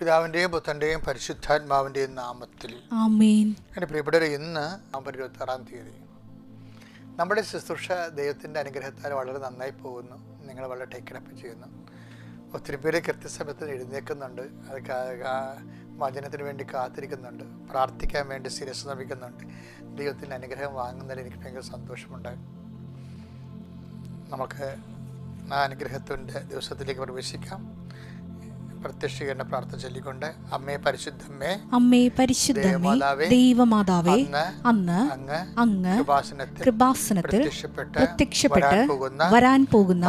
പിതാവിൻ്റെയും പുത്രൻ്റെയും പരിശുദ്ധാത്മാവിൻ്റെയും നാമത്തിൽ ആമേൻ. എൻ്റെ പ്രിയപ്പെട്ടവരെ, ഇന്ന് നവംബർ 26-ാം തീയതി നമ്മുടെ ശുശ്രൂഷ ദൈവത്തിൻ്റെ അനുഗ്രഹത്താൽ വളരെ നന്നായി പോകുന്നു. നിങ്ങൾ വളരെ ടേക്കനപ്പ് ചെയ്യുന്നു. ഒത്തിരി പേര് കൃത്യസമയത്ത് എഴുന്നേൽക്കുന്നുണ്ട്. അത് വചനത്തിന് വേണ്ടി കാത്തിരിക്കുന്നുണ്ട്. പ്രാർത്ഥിക്കാൻ വേണ്ടി ശിരസ് നമിക്കുന്നുണ്ട്. ദൈവത്തിൻ്റെ അനുഗ്രഹം വാങ്ങുന്നതിൽ എനിക്ക് ഭയങ്കര സന്തോഷമുണ്ട്. നമുക്ക് ആ അനുഗ്രഹത്തിൻ്റെ ദിവസത്തിലേക്ക് പ്രവേശിക്കാം. പ്രത്യക്ഷീകരണ പ്രാർത്ഥന ചൊല്ലിക്കൊണ്ട് അമ്മേ പരിശുദ്ധമ്മേ, അമ്മേ പരിശുദ്ധമേ, ദൈവമാതാവേ, അന്ന് അങ്ങ് കൃപാസനത്തിൽ പ്രത്യക്ഷപ്പെട്ട് വരാൻ പോകുന്ന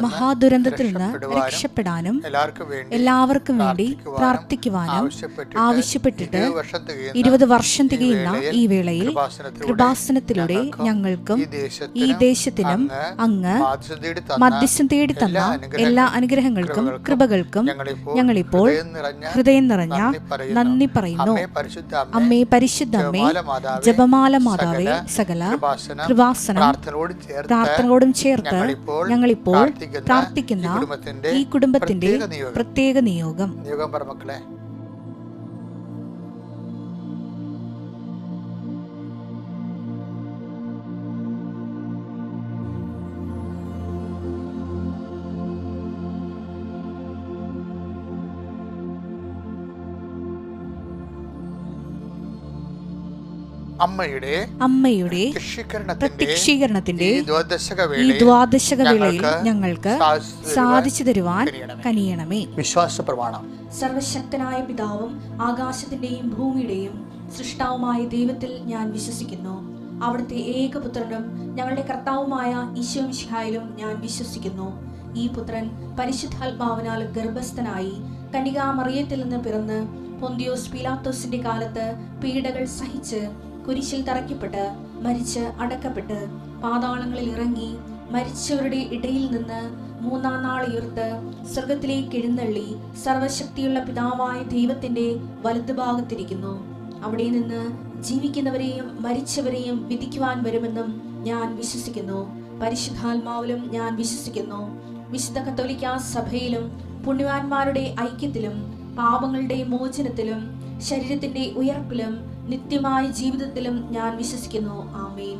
മഹാദുരന്തത്തിൽ നിന്ന് രക്ഷപ്പെടാനും എല്ലാവർക്കും വേണ്ടി പ്രാർത്ഥിക്കുവാനും ആവശ്യപ്പെട്ടിട്ട് 20 വർഷം തികയുന്ന ഈ വേളയിൽ കൃപാസനത്തിലൂടെ ഞങ്ങൾക്കും ഈ ദേശത്തിനും അങ്ങ് മധ്യസ്ഥം തേടി തന്ന എല്ലാ അനുഗ്രഹങ്ങൾക്കും കൃപകൾക്കും ഞങ്ങളിപ്പോൾ ഹൃദയം നിറഞ്ഞ നന്ദി പറയുന്നു. അമ്മേ പരിശുദ്ധമ്മേ, ജപമാല മാതാവേ, സകല കൃപാസനം പ്രാർത്ഥനയോടും ചേർത്ത് ഞങ്ങളിപ്പോൾ പ്രാർത്ഥിക്കുന്ന ഈ കുടുംബത്തിന്റെ പ്രത്യേക നിയോഗം. മക്കളെ, അമ്മയുടെ പ്രത്യക്ഷീകരണത്തിന്റെ ഈ ദ്വാദശക വേളയിൽ ഞങ്ങൾക്ക് സാധിച്ചു തരുവാൻ കനിയണമേ. വിശ്വാസ പ്രമാണം. സർവശക്തനായ പിതാവും ആകാശത്തിന്റെയും ഭൂമിയുടെയും സൃഷ്ടാവുമായ ദൈവത്തിൽ ഞാൻ വിശ്വസിക്കുന്നു. അവിടുത്തെ ഏകപുത്രനും ഞങ്ങളുടെ കർത്താവുമായ ഈശോ മിശിഹായിലും ഞാൻ വിശ്വസിക്കുന്നു. ഈ പുത്രൻ പരിശുദ്ധാത്മാവിനാൽ ഗർഭസ്ഥനായി കന്യകാമറിയത്തിൽ നിന്ന് പിറന്ന് പൊന്തിയോസ് പീലാത്തോസിന്റെ കാലത്ത് പീഡകൾ സഹിച്ച് കുരിശിൽ തറയ്ക്കപ്പെട്ട് മരിച്ച് അടക്കപ്പെട്ട് പാതാളങ്ങളിൽ ഇറങ്ങി മരിച്ചവരുടെ ഇടയിൽ നിന്ന് 3-ാം നാൾ ഉയർത്ത് സ്വർഗത്തിലേക്ക് എഴുന്നള്ളി സർവശക്തിയുള്ള പിതാവായ ദൈവത്തിന്റെ വലതുഭാഗത്തിരിക്കുന്നു. അവിടെ നിന്ന് ജീവിക്കുന്നവരെയും മരിച്ചവരെയും വിധിക്കുവാൻ വരുമെന്നും ഞാൻ വിശ്വസിക്കുന്നു. പരിശുദ്ധാത്മാവിലും ഞാൻ വിശ്വസിക്കുന്നു. വിശുദ്ധ കത്തോലിക്കാ സഭയിലും പുണ്യവാന്മാരുടെ ഐക്യത്തിലും പാപങ്ങളുടെ മോചനത്തിലും ശരീരത്തിന്റെ ഉയർപ്പിലും നിത്യമായ ജീവിതത്തിലും ഞാൻ വിശ്വസിക്കുന്നു. ആമേൻ.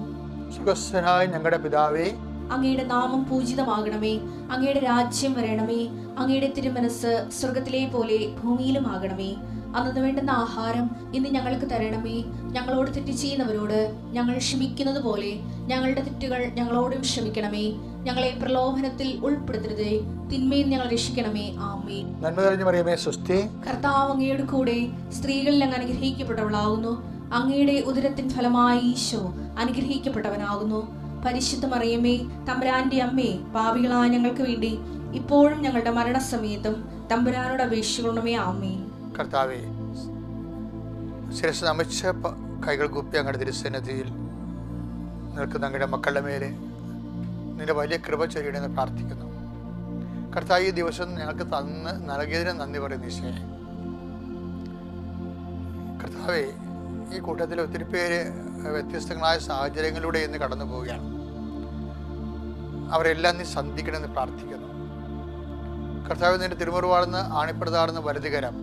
സുഖസ്ഥനായ ഞങ്ങളുടെ പിതാവേ, അങ്ങയുടെ നാമം പൂജിതമാകണമേ. അങ്ങയുടെ രാജ്യം വരണമേ. അങ്ങയുടെ തിരുമനസ് സ്വർഗത്തിലെ പോലെ ഭൂമിയിലും ആകണമേ. അന്നു വേണ്ടുന്ന ആഹാരം ഇന്ന് ഞങ്ങൾക്ക് തരണമേ. ഞങ്ങളോട് തെറ്റ് ചെയ്യുന്നവരോട് ഞങ്ങൾ ക്ഷമിക്കുന്നത് പോലെ ഞങ്ങളുടെ തെറ്റുകൾ ഞങ്ങളോടും ക്ഷമിക്കണമേ. ഞങ്ങളെ പ്രലോഭനത്തിൽ ഉൾപ്പെടുത്തരുതേ, തിന്മയിൽ ഞങ്ങൾ രക്ഷിക്കണമേ. ആമേൻ. നന്മ നിറഞ്ഞ മറിയമേ, സ്വസ്തി. കർത്താവ് അങ്ങയുടെ കൂടെ സ്ത്രീകളിൽ അങ്ങ് അനുഗ്രഹിക്കപ്പെട്ടവളാകുന്നു. അങ്ങയുടെ ഉദരത്തിൻ ഫലമായി ഈശോ അനുഗ്രഹിക്കപ്പെട്ടവനാകുന്നു. പരിശുദ്ധ മറിയമേ, തമ്പുരാന്റെ അമ്മേ, പാപികളായ ഞങ്ങൾക്ക് വേണ്ടി ഇപ്പോഴും ഞങ്ങളുടെ മരണസമയത്തും തമ്പുരാനോട് അപേക്ഷിക്കണമേ. ആമേൻ. കർത്താവേ, ശിരസ് നമിച്ച കൈകൾ കുപ്പി അങ്ങയുടെ തിരുസന്നിധിയിൽ നിൽക്കുന്ന അങ്ങയുടെ മക്കളുടെ മേലെ നിന്റെ വലിയ കൃപ ചൊരിയണമെന്ന് പ്രാർത്ഥിക്കുന്നു. കർത്താവ്, ഈ ദിവസം ഞങ്ങൾക്ക് നൽകിയതിന് നന്ദി പറയുന്നു ഈശോയെ. കർത്താവേ, ഈ കൂട്ടത്തിൽ ഒത്തിരി പേര് വ്യത്യസ്തങ്ങളായ സാഹചര്യങ്ങളിലൂടെ ഇന്ന് കടന്നു പോവുകയാണ്. അവരെല്ലാം നീ സന്ധിക്കണമെന്ന് പ്രാർത്ഥിക്കുന്നു. കർത്താവ്, നിന്റെ തിരുമുറിവാടുന്ന ആണിപ്രതാടുന്ന വലുതുകരം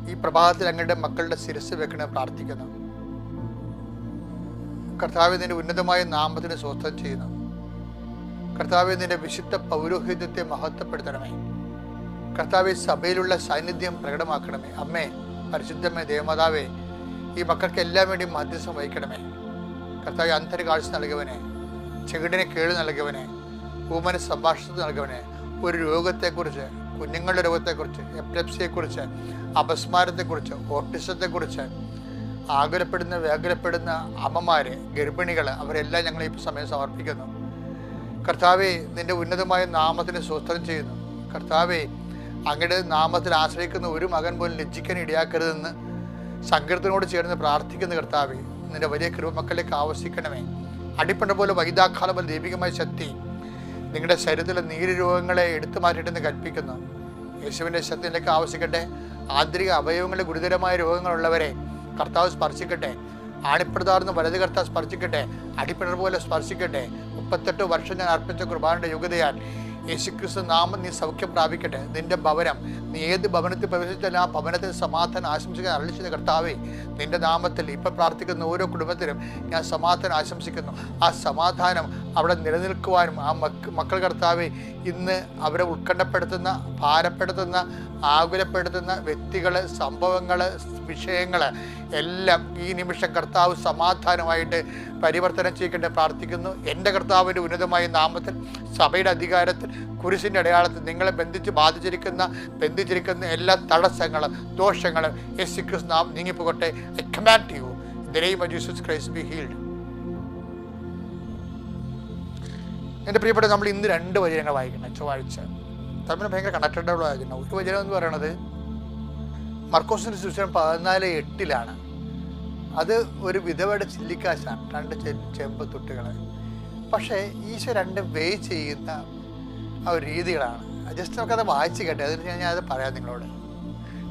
ഈ പ്രഭാതത്തിൽ അങ്ങയുടെ മക്കളുടെ ശിരസ് വെക്കണമെന്ന് പ്രാർത്ഥിക്കുന്നു. കർത്താവ്, നിന്റെ ഉന്നതമായ നാമത്തിന് സ്വസ്ഥം ചെയ്യുന്നു. കർത്താവ്, നിന്റെ വിശുദ്ധ പൗരോഹിത്യത്തെ മഹത്വപ്പെടുത്തണമേ. കർത്താവ്, സഭയിലുള്ള സാന്നിധ്യം പ്രകടമാക്കണമേ. അമ്മേ പരിശുദ്ധമേ, ദേവമാതാവേ, ഈ മക്കൾക്ക് എല്ലാം വേണ്ടി മധ്യസ്ഥം വഹിക്കണമേ. കർത്താവ്, അന്തരകാഴ്ച നൽകിയവനെ, ചെകിടിനെ കേട് നൽകിയവനെ, ഊമന് സംഭാഷണത്തിൽ നൽകിയവനെ, ഒരു രോഗത്തെക്കുറിച്ച്, കുഞ്ഞുങ്ങളുടെ രോഗത്തെക്കുറിച്ച്, എപ്പിലെപ്സിയെക്കുറിച്ച്, അപസ്മാരത്തെക്കുറിച്ച്, ഓട്ടിസത്തെക്കുറിച്ച് ആകുലപ്പെടുന്ന വ്യാകുലപ്പെടുന്ന അമ്മമാര്, ഗർഭിണികൾ, അവരെല്ലാം ഞങ്ങൾ ഈ സമയം സമർപ്പിക്കുന്നു. കർത്താവെ, നിന്റെ ഉന്നതമായ നാമത്തിന് സ്വസ്ഥം ചെയ്യുന്നു. കർത്താവെ, അങ്ങയുടെ നാമത്തിൽ ആശ്രയിക്കുന്ന ഒരു മകൻ പോലും ലജ്ജിക്കാൻ ഇടയാക്കരുതെന്ന് സങ്കീർത്തനോട് ചേർന്ന് പ്രാർത്ഥിക്കുന്ന കർത്താവെ, നിന്റെ വലിയ കൃപ മക്കളിലേക്ക് ആവശ്യിക്കണമേ. അടിപ്പണ്ട പോലെ വൈദാഖാല പോലെ ദൈവികമായ ശക്തി നിങ്ങളുടെ ശരീരത്തിലെ നീര് രോഗങ്ങളെ എടുത്തു മാറ്റിയിട്ടെന്ന് കൽപ്പിക്കുന്നു. യേശുവിൻ്റെ ശക്തിയിലേക്ക് ആവശ്യിക്കട്ടെ. ആന്തരിക അവയവങ്ങളുടെ ഗുരുതരമായ രോഗങ്ങളുള്ളവരെ കർത്താവ് സ്പർശിക്കട്ടെ. ആണിപ്പെടുത്താറുന്ന വലത് കർത്താവ് സ്പർശിക്കട്ടെ. അടിപ്പിണർ പോലെ സ്പർശിക്കട്ടെ. 38 വർഷം ഞാൻ അർപ്പിച്ച കുർബാനയുടെ യോഗ്യതയാൽ യേശുക്രിസ്തു നാമം നീ സൗഖ്യം പ്രാപിക്കട്ടെ. നിന്റെ ഭവനം, നീ ഏത് ഭവനത്തിൽ പ്രവേശിച്ചാലും ആ ഭവനത്തിൽ സമാധാനം ആശംസിക്കാൻ അരുളിച്ചത് കർത്താവേ, നിന്റെ നാമത്തിൽ ഇപ്പം പ്രാർത്ഥിക്കുന്ന ഓരോ കുടുംബത്തിലും ഞാൻ സമാധാനം ആശംസിക്കുന്നു. ആ സമാധാനം അവിടെ നിലനിൽക്കുവാനും ആ മക്കൾ കർത്താവേ, ഇന്ന് അവരെ ഉത്കണ്ഠപ്പെടുത്തുന്ന, ഭാരപ്പെടുത്തുന്ന, ആകുലപ്പെടുത്തുന്ന വ്യക്തികൾ, സംഭവങ്ങൾ, വിഷയങ്ങൾ എല്ലാം ഈ നിമിഷം കർത്താവ് സമാധാനമായിട്ട് പരിവർത്തനം ചെയ്യിക്കട്ടെ പ്രാർത്ഥിക്കുന്നു. എൻ്റെ കർത്താവിൻ്റെ ഉന്നതമായ നാമത്തിൽ, സഭയുടെ അധികാരത്തിൽ, കുരിശിൻ്റെ അടയാളത്തിൽ നിങ്ങളെ ബന്ധിച്ചിരിക്കുന്ന എല്ലാ തടസ്സങ്ങളും ദോഷങ്ങളും യേശുക്രിസ്തു നാമം നീങ്ങിപ്പോകട്ടെ. I command you in the name of Jesus Christ be healed. എൻ്റെ പ്രിയപ്പെട്ട, നമ്മൾ ഇന്ന് 2 വചനങ്ങൾ വായിക്കണം. ചൊവ്വാഴ്ച തമ്മിൽ ഭയങ്കര കണക്റ്റഡ് വായിക്കണം. ഒരു വചനം എന്ന് പറയുന്നത് മർക്കോസിൻ്റെ സുവിശേഷം 14:8 അത് ഒരു വിധവയുടെ ചില്ലിക്കാശാണ്, 2 ചെമ്പ് തുട്ടുകൾ. പക്ഷേ ഈശോ 2 വേ ചെയ്യുന്ന ആ ഒരു രീതികളാണ്. ജസ്റ്റ് നമുക്കത് വായിച്ച് കേട്ടെ, അതിന് ഞാൻ അത് പറയാം നിങ്ങളോട്.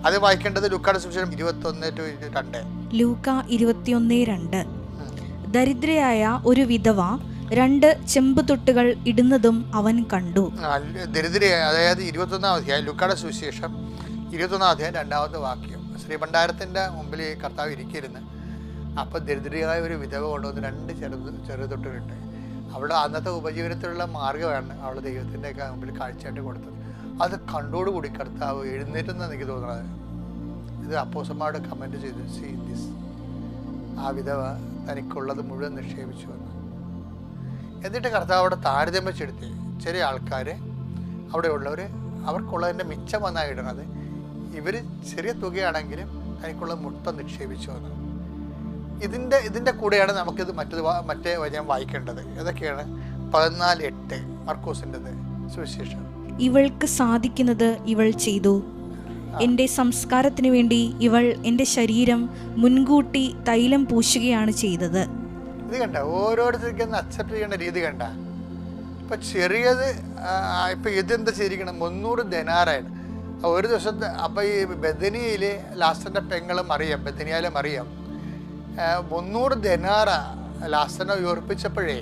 അത് വായിക്കേണ്ടത് ലൂക്കായുടെ സുവിശേഷം 21:2. ലൂക്ക 21:2. ദരിദ്രയായ ഒരു വിധവ 2 ചെമ്പ് തൊട്ടുകൾ ഇടുന്നതും അവൻ കണ്ടു. ദരിദ്രയായ, അതായത് 21-ാം അധ്യായം, ലൂക്കായുടെ സുവിശേഷം 21-ാം അധ്യായം 2-ാമത്തെ വാക്യം. ശ്രീഭണ്ഡാരത്തിൻ്റെ മുമ്പിൽ കർത്താവ് ഇരിക്കരുന്ന്. അപ്പം ദരിദ്രയായ ഒരു വിധവ കൊണ്ടുവന്ന് 2 ചെറുതൊട്ടുകളുണ്ട്. അവിടെ അന്നത്തെ ഉപജീവനത്തിലുള്ള മാർഗ്ഗമാണ് അവൾ ദൈവത്തിൻ്റെ മുമ്പിൽ കാഴ്ചയായിട്ട് കൊടുത്തത്. അത് കണ്ടോടുകൂടി കർത്താവ് എഴുന്നേറ്റെന്നാണ് എനിക്ക് തോന്നുന്നത്. ഇത് അപ്പോസ്തലന്മാരോട് കമൻറ്റ് ചെയ്തു, സീ ദിസ്, ആ വിധവ തനിക്കുള്ളത് മുഴുവൻ നിക്ഷേപിച്ചു വന്നു. എന്നിട്ട് കർത്താവ് അവിടെ താരതമ്യം വെച്ചെടുത്ത് ചില ആൾക്കാർ അവിടെ ഉള്ളവർ അവർക്കുള്ളതിൻ്റെ മിച്ചം വന്നാണ് ഇടുന്നത്. ഇവർ ചെറിയ തുകയാണെങ്കിലും തനിക്കുള്ള മൊത്തം നിക്ഷേപിച്ചു വന്നു. ഇതിൻ്റെ കൂടെയാണ് നമുക്കിത് മറ്റേ വചനം വായിക്കേണ്ടത്. ഏതൊക്കെയാണ്? 14:8 മർക്കോസിൻ്റെത് സുവിശേഷം. ഇവൾക്ക് സാധിക്കുന്നത് ഇവൾ ചെയ്തു. എൻ്റെ സംസ്കാരത്തിന് വേണ്ടി ഇവൾ എൻ്റെ ശരീരം മുൻകൂട്ടി തൈലം പൂശുകയാണ് ചെയ്തത്. ഇത് കണ്ട, ഓരോരുത്തർക്കും അക്സെപ്റ്റ് ചെയ്യേണ്ട രീതി കണ്ട. ഇപ്പം ചെറിയത്, ഇപ്പം ഇതെന്താ ചെയ്തിരിക്കണം? 300 ദിനാറാണ് ഒരു ദിവസത്തെ. അപ്പം ഈ ബെഥനിയയിൽ ലാസ്റ്റൻ്റെ പെങ്ങളും അറിയാം, ബെഥനിയയിലെ അറിയാം, 300 ദിനാറ ലാസ്റ്റനെ ഉയർപ്പിച്ചപ്പോഴേ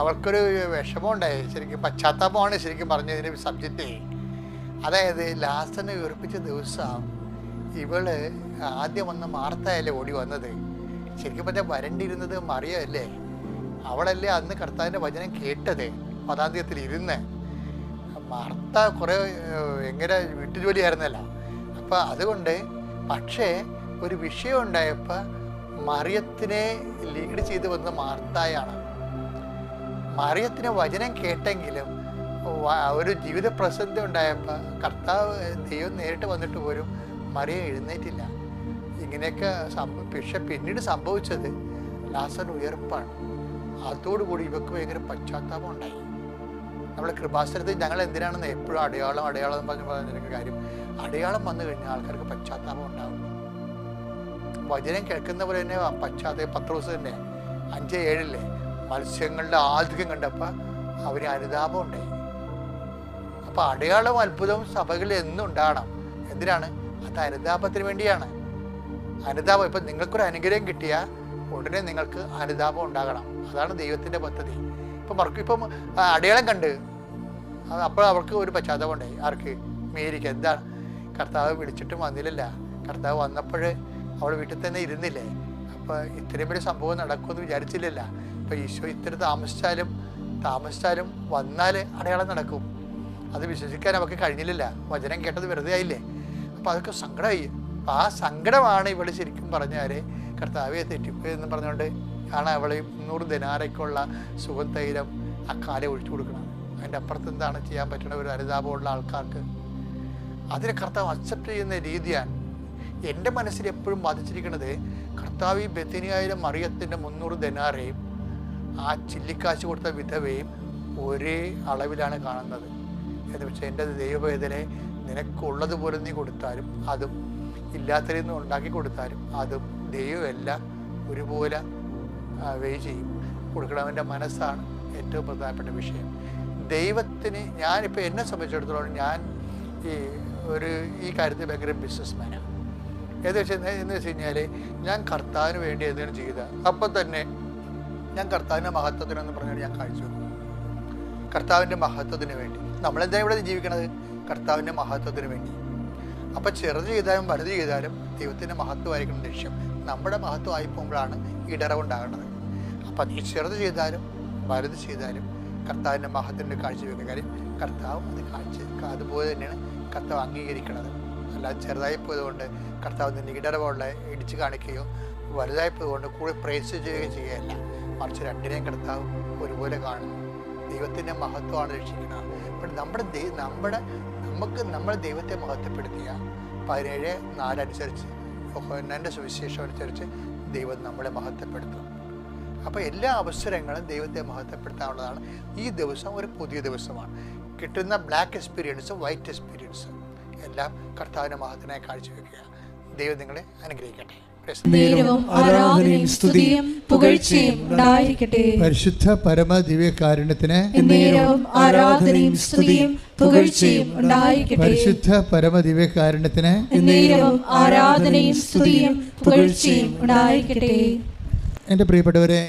അവർക്കൊരു വിഷമമുണ്ടായി. ശരിക്കും പശ്ചാത്താപമാണ് ശരിക്കും പറഞ്ഞതിൻ്റെ സബ്ജക്റ്റ്. അതായത് ലാസ്റ്റനെ ഉയർപ്പിച്ച ദിവസം ഇവള് ആദ്യം വന്ന മാർത്തയല്ലേ ഓടി വന്നത്. ശരിക്കും പറഞ്ഞാൽ വരണ്ടിരുന്നത് മറിയല്ലേ. അവളല്ലേ അന്ന് കർത്താവിൻ്റെ വചനം കേട്ടത്, പദാന്ത്യത്തിൽ ഇരുന്ന്. മാർത്ത കുറേ എങ്ങനെ വീട്ടുജോലിയായിരുന്നല്ല. അപ്പം അതുകൊണ്ട്, പക്ഷേ ഒരു വിഷയം ഉണ്ടായപ്പോൾ മറിയത്തിനെ ലീഡ് ചെയ്ത് വന്ന മാർത്തായാണ്. മറിയത്തിന് വചനം കേട്ടെങ്കിലും ഒരു ജീവിത പ്രസിദ്ധി ഉണ്ടായപ്പോൾ കർത്താവ് ദൈവം നേരിട്ട് വന്നിട്ട് പോലും മറിയം എഴുന്നേറ്റില്ല. ഇങ്ങനെയൊക്കെ പക്ഷെ പിന്നീട് സംഭവിച്ചത് ലാസർ ഉയർപ്പാണ്. അതോടുകൂടി ഇവർക്ക് ഭയങ്കര പശ്ചാത്താപം ഉണ്ടായി. നമ്മുടെ കൃപാസനത്തിൽ ഞങ്ങൾ എന്തിനാണെന്ന് എപ്പോഴും അടയാളം എന്ന് പറഞ്ഞ കാര്യം, അടയാളം വന്നു കഴിഞ്ഞാൽ ആൾക്കാർക്ക് പശ്ചാത്താപം ഉണ്ടാകും. വചനം കേൾക്കുന്ന പോലെ തന്നെ പശ്ചാത്തലം. പത്രോസ് തന്നെ 5:7 മത്സ്യങ്ങളുടെ ആധിക്യം കണ്ടപ്പോൾ അവന് അനുതാപം ഉണ്ടായി. അപ്പം അടയാളവും അത്ഭുതവും സഭകളിൽ എന്നും ഉണ്ടാകണം. എന്തിനാണ്? അത് അനുതാപത്തിന് വേണ്ടിയാണ്. അനുതാപം, ഇപ്പം നിങ്ങൾക്കൊരു അനുഗ്രഹം കിട്ടിയാൽ ഉടനെ നിങ്ങൾക്ക് അനുതാപം ഉണ്ടാകണം. അതാണ് ദൈവത്തിൻ്റെ പദ്ധതി. ഇപ്പം അടയാളം കണ്ട് അപ്പോൾ അവർക്ക് ഒരു പശ്ചാത്തലം ഉണ്ടായി. ആർക്ക്? മേരിക്ക്. എന്താണ്? കർത്താവ് വിളിച്ചിട്ടും വന്നില്ലല്ല. കർത്താവ് വന്നപ്പോൾ അവൾ വീട്ടിൽ തന്നെ ഇരുന്നില്ലേ. അപ്പോൾ ഇത്രയും വലിയ സംഭവം നടക്കുമെന്ന് വിചാരിച്ചില്ലല്ല. അപ്പോൾ ഈശോ ഇത്ര താമസിച്ചാലും വന്നാൽ അടയാളം നടക്കും. അത് വിശ്വസിക്കാൻ അവർക്ക് കഴിഞ്ഞില്ലല്ല. വചനം കേട്ടത് വെറുതെ ആയില്ലേ. അപ്പോൾ അതൊക്കെ സങ്കടമായി. അപ്പോൾ ആ സങ്കടമാണ് ഇവൾ ശരിക്കും പറഞ്ഞാൽ കർത്താവെ തെറ്റിപ്പോയി എന്ന് പറഞ്ഞുകൊണ്ട് ആണ് അവൾ 300 ദിനാറയ്ക്കുള്ള സുഗന്ധൈലം ആ കാലെ ഒഴിച്ചു കൊടുക്കണം. അതിൻ്റെ അപ്പുറത്ത് എന്താണ് ചെയ്യാൻ പറ്റുന്ന ഒരു അനുതാപമുള്ള ആൾക്കാർക്ക്? അതിനെ കർത്താവ് അക്സെപ്റ്റ് ചെയ്യുന്ന രീതിയാണ് എൻ്റെ മനസ്സിൽ എപ്പോഴും ബാധിച്ചിരിക്കുന്നത്. കർത്താവ് ഈ ബെഥനിയയിലെ മറിയത്തിൻ്റെ 300 ദിനാറയും ആ ചില്ലിക്കാശ് കൊടുത്ത വിധവയും ഒരേ അളവിലാണ് കാണുന്നത്. എന്ന് വെച്ചാൽ എൻ്റെ ദൈവവേദനെ നിനക്കുള്ളതുപോലെ നീ കൊടുത്താലും അതും, ഇല്ലാത്തതിൽ നിന്ന് ഉണ്ടാക്കി കൊടുത്താലും അതും, ദൈവമെല്ലാം ഒരുപോലെ വേ ചെയ്യും. കൊടുക്കണവൻ്റെ മനസ്സാണ് ഏറ്റവും പ്രധാനപ്പെട്ട വിഷയം. ദൈവത്തിന്, ഞാനിപ്പോൾ എന്നെ സംബന്ധിച്ചിടത്തോളം ഞാൻ ഈ കാര്യത്തിൽ ഭയങ്കര ബിസിനസ്മാനാണ്. എന്ന് വെച്ച് കഴിഞ്ഞാൽ ഞാൻ കർത്താവിന് വേണ്ടി എന്തെങ്കിലും ചെയ്ത അപ്പം തന്നെ ഞാൻ കർത്താവിൻ്റെ മഹത്വത്തിനെന്ന് പറഞ്ഞാൽ ഞാൻ കാഴ്ച വെക്കും. കർത്താവിൻ്റെ മഹത്വത്തിന് വേണ്ടി. നമ്മളെന്താ ഇവിടെ ജീവിക്കണത്? കർത്താവിൻ്റെ മഹത്വത്തിന് വേണ്ടി. അപ്പം ചെറുത് ചെയ്താലും വലുത് ചെയ്താലും ദൈവത്തിൻ്റെ മഹത്വമായിരിക്കണം ലക്ഷ്യം. നമ്മുടെ മഹത്വമായി പോകുമ്പോഴാണ് ഇടറവുണ്ടാകുന്നത്. അപ്പം നീ ചെറുത് ചെയ്താലും വലുത് ചെയ്താലും കർത്താവിൻ്റെ മഹത്വത്തിൻ്റെ കാഴ്ചവെക്കുന്ന കാര്യം കർത്താവ് അതുപോലെ തന്നെയാണ് കർത്താവ് അംഗീകരിക്കുന്നത്. അല്ലാതെ ചെറുതായി പോയതുകൊണ്ട് കർത്താവ് നിൻ്റെ ഇടറവുള്ള ഇടിച്ചു കാണിക്കുകയോ വലുതായി പോയതുകൊണ്ട് കൂടെ പ്രേസ് ചെയ്യുകയോ ചെയ്യുകയല്ല. മറിച്ച് രണ്ടിനെയും കർത്താവ് ഒരുപോലെ കാണുന്നു. ദൈവത്തിൻ്റെ മഹത്വമാണ് രക്ഷിക്കുന്നത്. അപ്പം നമ്മൾ ദൈവത്തെ മഹത്വപ്പെടുത്തിയ 17:4 അനുസരിച്ച് യോഹന്നാൻ്റെ സുവിശേഷം അനുസരിച്ച് ദൈവം നമ്മളെ മഹത്വപ്പെടുത്തും. അപ്പോൾ എല്ലാ അവസരങ്ങളും ദൈവത്തെ മഹത്വപ്പെടുത്താനുള്ളതാണ്. ഈ ദിവസം ഒരു പുതിയ ദിവസമാണ്. കിട്ടുന്ന ബ്ലാക്ക് എക്സ്പീരിയൻസ്, വൈറ്റ് എക്സ്പീരിയൻസ് എല്ലാം കർത്താവിൻ്റെ മഹത്വത്തിനായി കാഴ്ചവെക്കുക. ദൈവം നിങ്ങളെ അനുഗ്രഹിക്കട്ടെ. പരിശുദ്ധ പരമ ദിവ്യകാരുണ്യത്തിന് പരിശുദ്ധ പരമ ദിവ്യകാരുണ്യത്തിന് എൻ്റെ പ്രിയപ്പെട്ടവരെ,